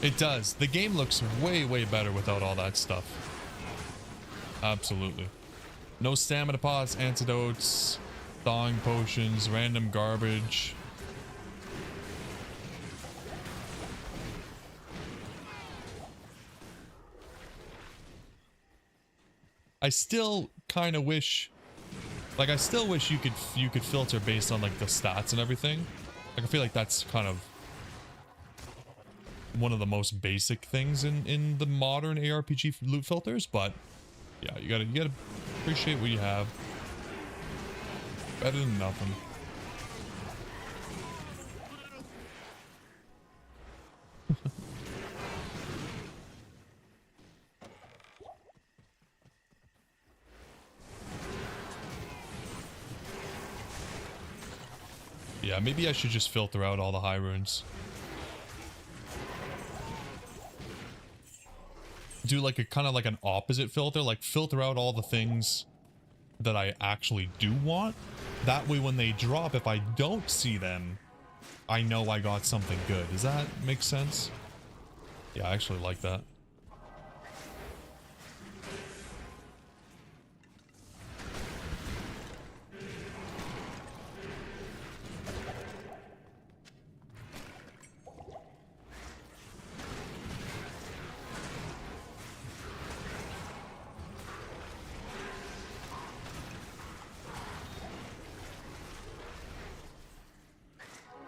It does. The game looks way, way better without all that stuff. Absolutely. No stamina pots, antidotes, thawing potions, random garbage. I still kind of wish, like, I still wish you could filter based on like the stats and everything. Like, I feel like that's kind of one of the most basic things in the modern ARPG loot filters, but yeah, you gotta appreciate what you have. Better than nothing. Yeah, maybe I should just filter out all the high runes. Do like a kind of like an opposite filter, like filter out all the things that I actually do want. That way when they drop, if I don't see them, I know I got something good. Does that make sense? Yeah, I actually like that.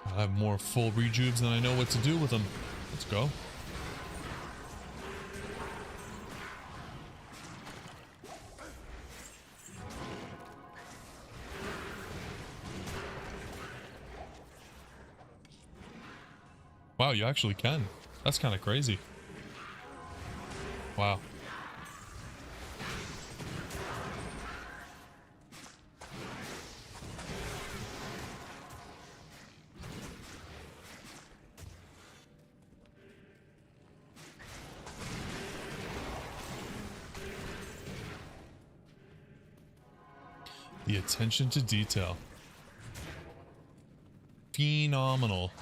I have more full rejuves than I know what to do with them. Let's go. Wow, you actually can. That's kind of crazy. Wow. The attention to detail. Phenomenal.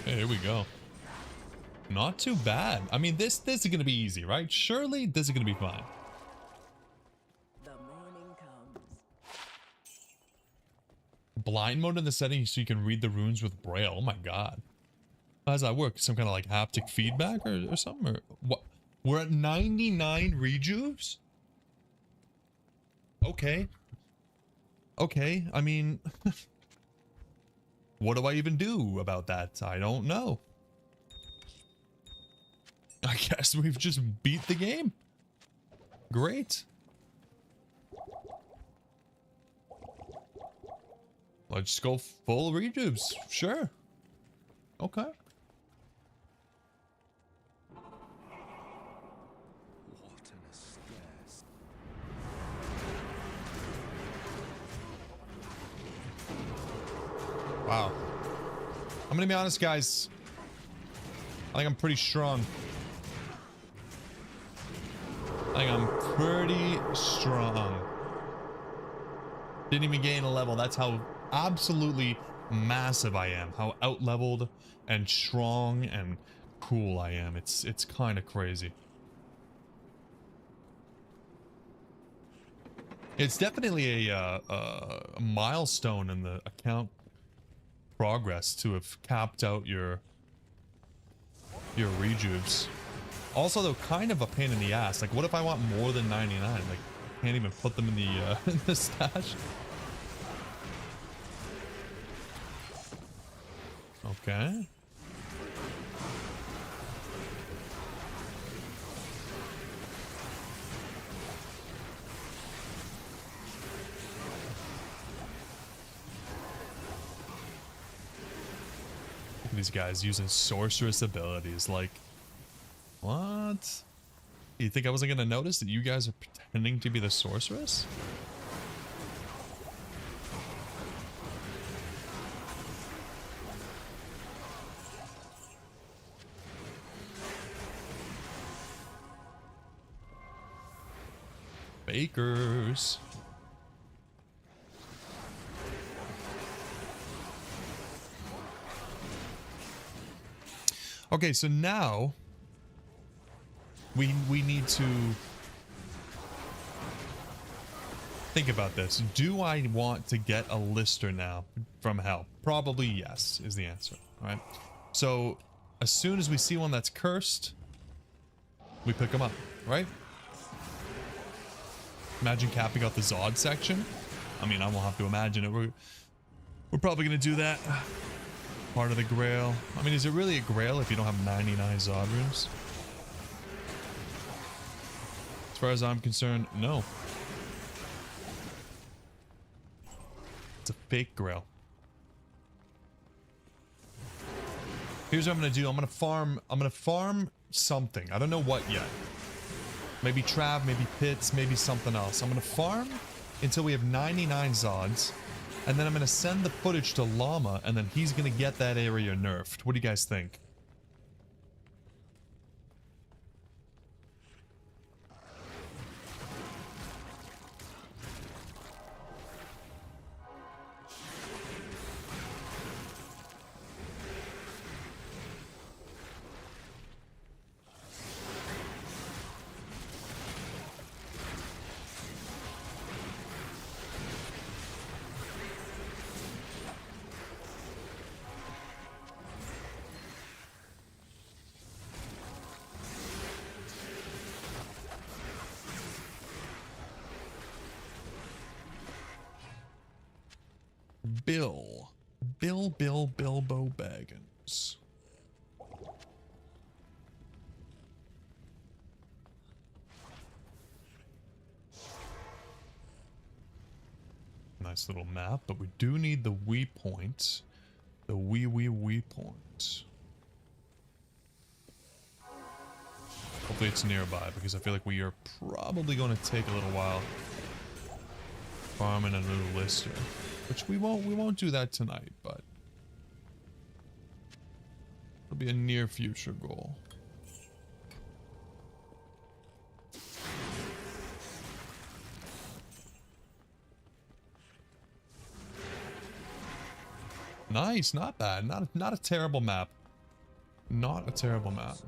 Hey, here we go. Not too bad. I mean, this is gonna be easy, right? Surely this is gonna be fine.
The morning comes.
Blind mode in the settings so you can read the runes with Braille. Oh my god. How does that work? Some kind of like haptic feedback or something? Or what? We're at 99 rejuves? Okay. Okay, I mean... what do I even do about that? I don't know. I guess we've just beat the game. Great. Let's go full rejuves. Sure. Okay.
What an estate.
Wow. I'm gonna be honest, guys. I think I'm pretty strong. I think I'm pretty strong. Didn't even gain a level. That's how absolutely massive I am. How out-leveled and strong and cool I am. It's kind of crazy. It's definitely a milestone in the account progress to have capped out your rejuves. Also, though, kind of a pain in the ass. Like, what if I want more than 99? Like, I can't even put them in the in the stash. Okay. Look at these guys using sorceress abilities. Like, what? You think I wasn't gonna notice that you guys are pretending to be the sorceress? Bakers. Okay, so now we need to think about this. Do I want to get a lister now from hell? Probably yes is the answer. All right. So as soon as we see one that's cursed, we pick them up, right? Imagine capping out the Zod section. I mean, I won't have to imagine it. We're probably gonna do that. Part of the Grail. I mean, is it really a Grail if you don't have 99 Zod runes? As far as I'm concerned, no. It's a fake Grail. Here's what I'm gonna do. I'm gonna farm something. I don't know what yet. Maybe Trav, maybe Pits, maybe something else. I'm gonna farm until we have 99 Zods. And then I'm gonna send the footage to Llama, and then he's gonna get that area nerfed. What do you guys think? Bilbo Baggins. Nice little map, but we do need the wee point. The wee point. Hopefully it's nearby, because I feel like we are probably going to take a little while farming a new lister. Which we won't do that tonight, but it'll be a near future goal. Nice, not bad. Not a terrible map. Not a terrible map.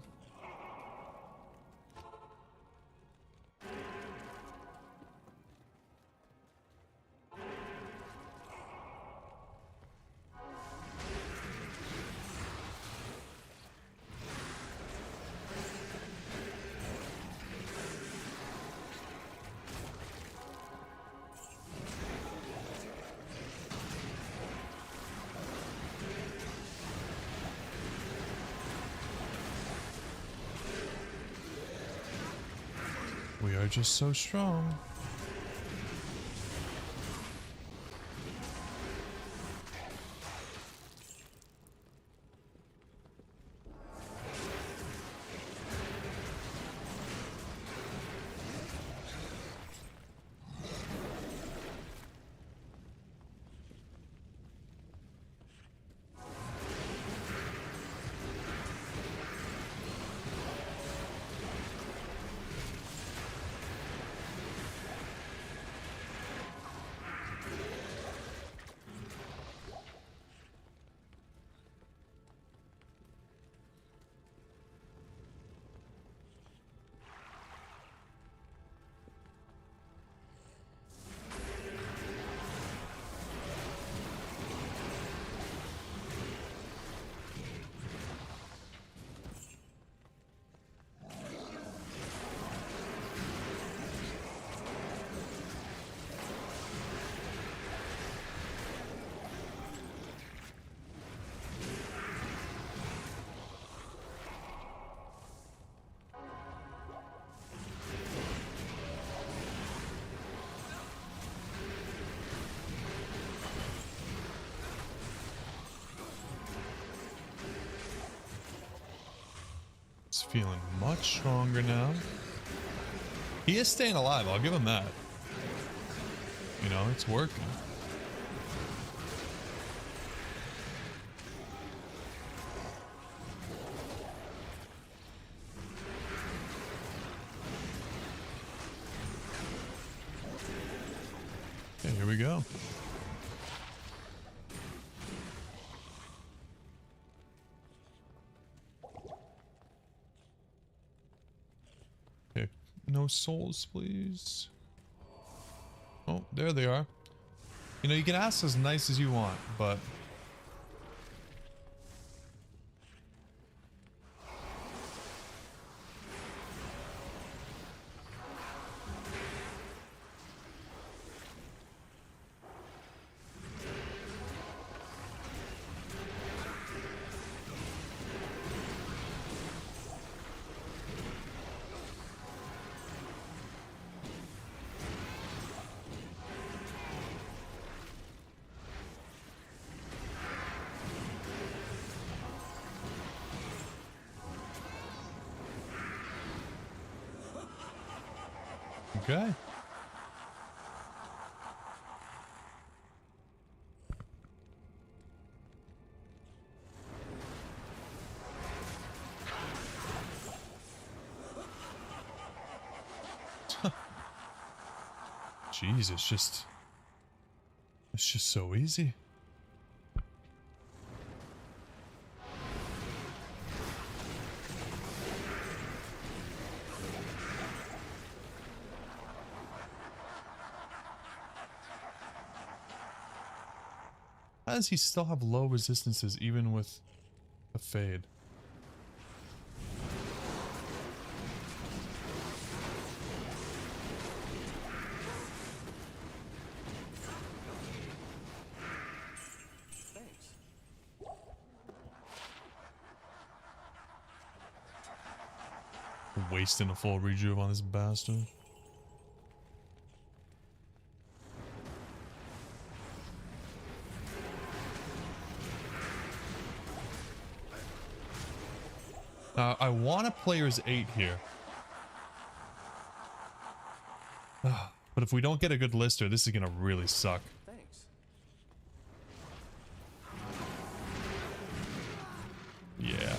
are just so strong. He's feeling much stronger now. He is staying alive, I'll give him that. You know, it's working. Okay, here we go. Okay, no souls, please. Oh, there they are. You know, you can ask as nice as you want, but okay. Jeez, it's just so easy. How does he still have low resistances even with the fade?
Thanks.
Wasting a full rejuve on this bastard. I want a player's 8 here. But if we don't get a good lister, this is gonna really suck.
Thanks.
Yeah.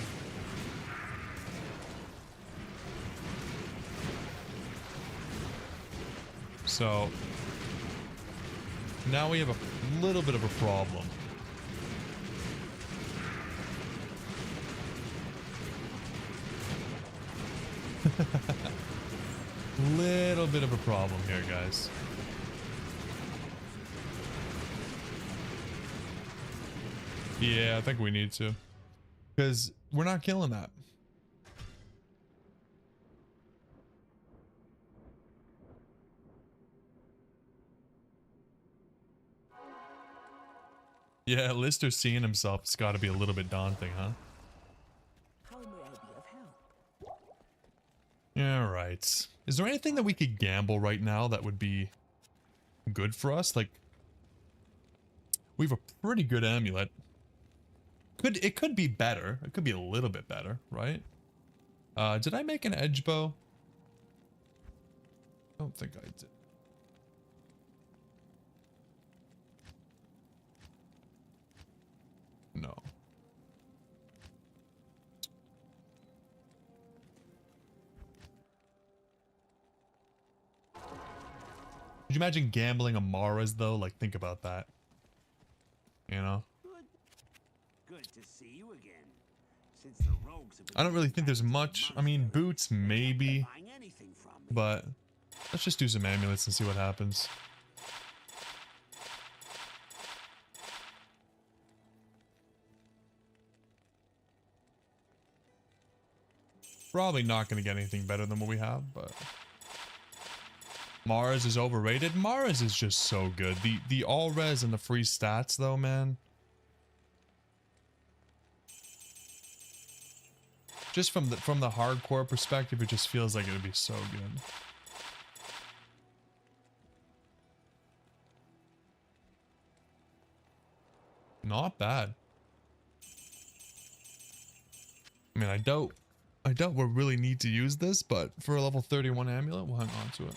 So now we have a little bit of a problem. Little bit of a problem here, guys. Yeah, I think we need to. Because we're not killing that. Yeah, Lister seeing himself has got to be a little bit daunting, huh?
How may I be of help?
Alright. Is there anything that we could gamble right now that would be good for us? Like, we have a pretty good amulet. It could be better. It could be a little bit better, right? Did I make an edge bow? I don't think I did. No. Could you imagine gambling a Mars though? Like, think about that. You know?
Good to see you again. Since the rogues have been
I don't really think there's
back to the
much. I mean,
monastery,
boots maybe,
buying anything from me.
but let's just do some amulets and see what happens. Probably not going to get anything better than what we have, but Mars is overrated. Mars is just so good. The all res and the free stats though, man. Just from the hardcore perspective, it just feels like it would be so good. Not bad. I mean, I doubt we'll really need to use this, but for a level 31 amulet, we'll hang on to it.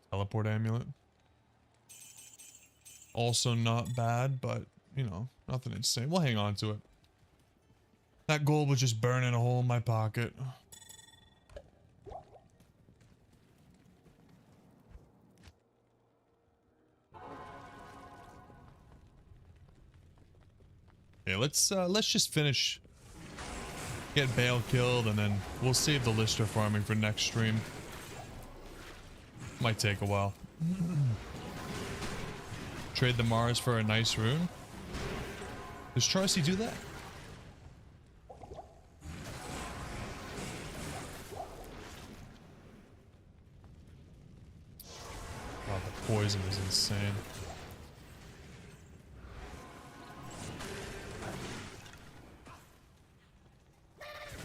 Teleport amulet. Also not bad, but, you know, nothing insane. We'll hang on to it. That gold was just burning a hole in my pocket. Okay, let's just finish. Get Bale killed, and then we'll save the Lister farming for next stream. Might take a while. Trade the Mars for a nice rune. Does Charcy do that? Wow, the poison is insane.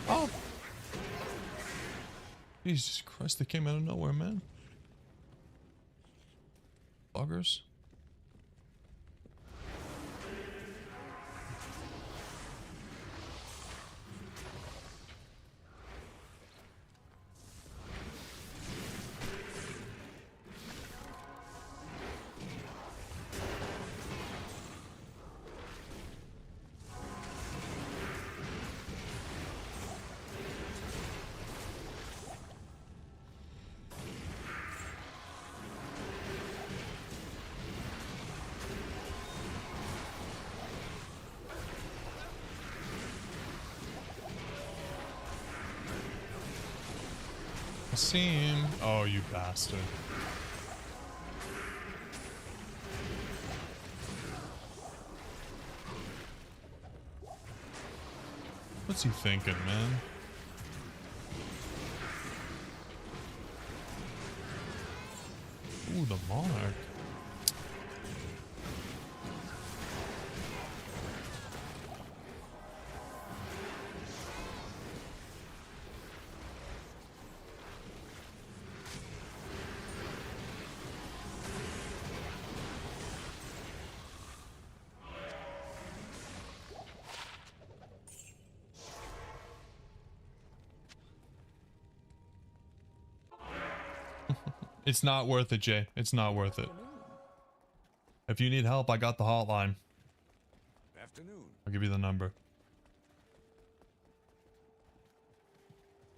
Oh! Jesus Christ, they came out of nowhere, man. Buggers. I see him. Oh, you bastard. What's he thinking, man? Ooh, the Monarch. It's not worth it, Jay. It's not worth it. If you need help, I got the hotline.
Afternoon.
I'll give you the number.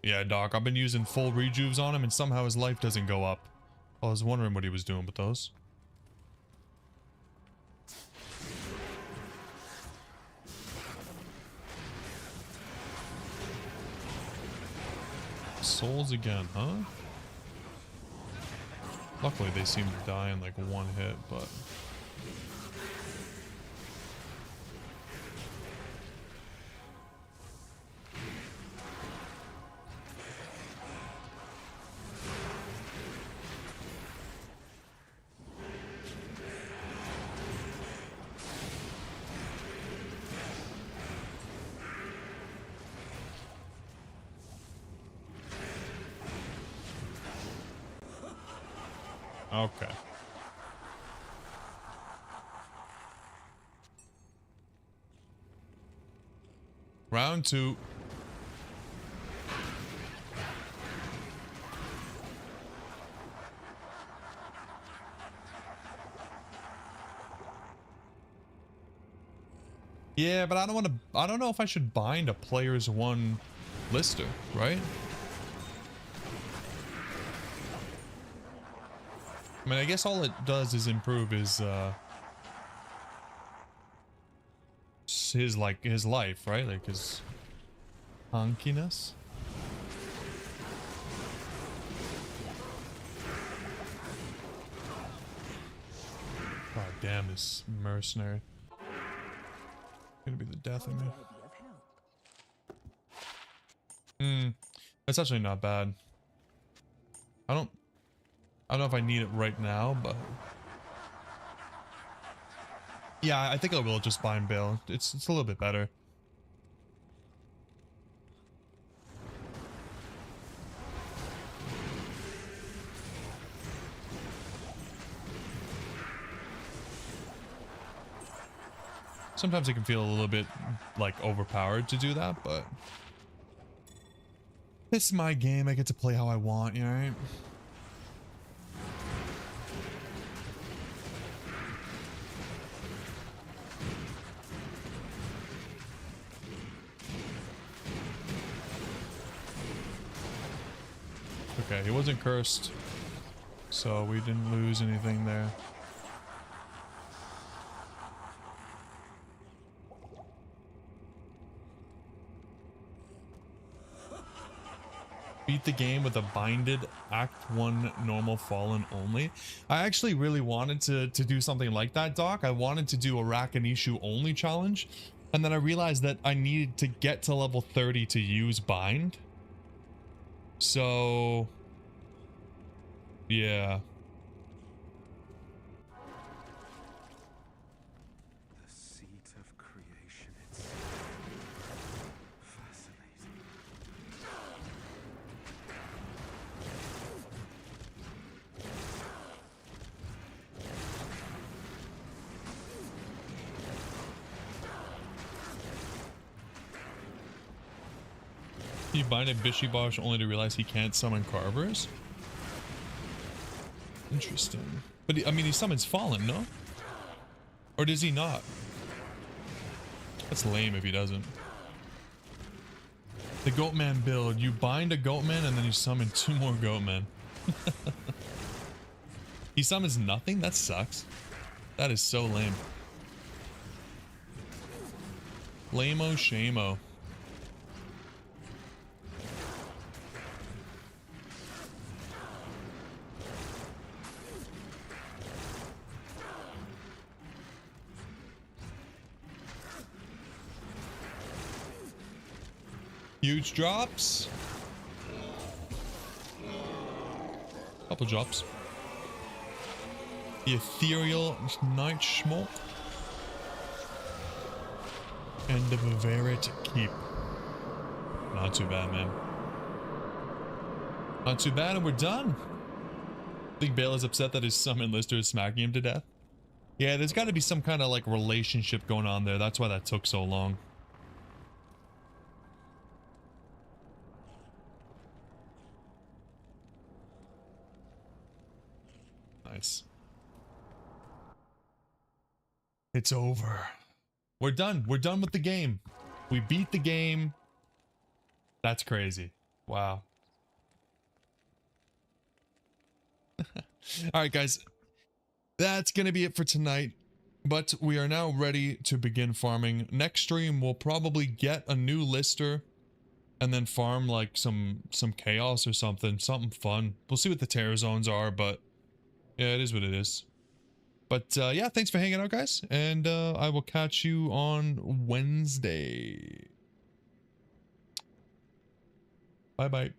Yeah, Doc, I've been using full rejuves on him and somehow his life doesn't go up. I was wondering what he was doing with those. Souls again, huh? Luckily, they seem to die in like one hit, but... Okay. Round 2. Yeah, but I don't know if I should bind a player's 1 lister, right? I mean, I guess all it does is improve his his life, right? Like his honkiness. God damn, this mercenary. Gonna be the death of me. That's actually not bad. I don't know if I need it right now, but yeah, I think I will just bind Bale. It's a little bit better. Sometimes it can feel a little bit like overpowered to do that, but this is my game. I get to play how I want, you know, right? Okay, he wasn't cursed, so we didn't lose anything there. Beat the game with a binded Act 1 normal fallen only. I actually really wanted to do something like that, Doc. I wanted to do a Rakanishu only challenge, and then I realized that I needed to get to level 30 to use bind. So yeah.
The seat of creation itself. Fascinating.
He binded Bishibosh only to realize he can't summon Carvers? Interesting. But I mean, he summons Fallen, no? Or does he not? That's lame if he doesn't. The Goatman build. You bind a Goatman and then you summon 2 more Goatmen. He summons nothing? That sucks. That is so lame. Lame-o shame-o. Huge drops. Couple drops. The ethereal night smoke. And the Bavaret keep. Not too bad, man. Not too bad, and we're done. I think Bale is upset that his summon lister is smacking him to death. Yeah, there's got to be some kind of like relationship going on there. That's why that took so long. Nice. It's over. We're done. We're done with the game. We beat the game. That's crazy. Wow. All right, guys. That's going to be it for tonight. But we are now ready to begin farming. Next stream, we'll probably get a new lister and then farm like some chaos or something. Something fun. We'll see what the terror zones are, but yeah, it is what it is. But yeah, thanks for hanging out, guys. And I will catch you on Wednesday. Bye-bye.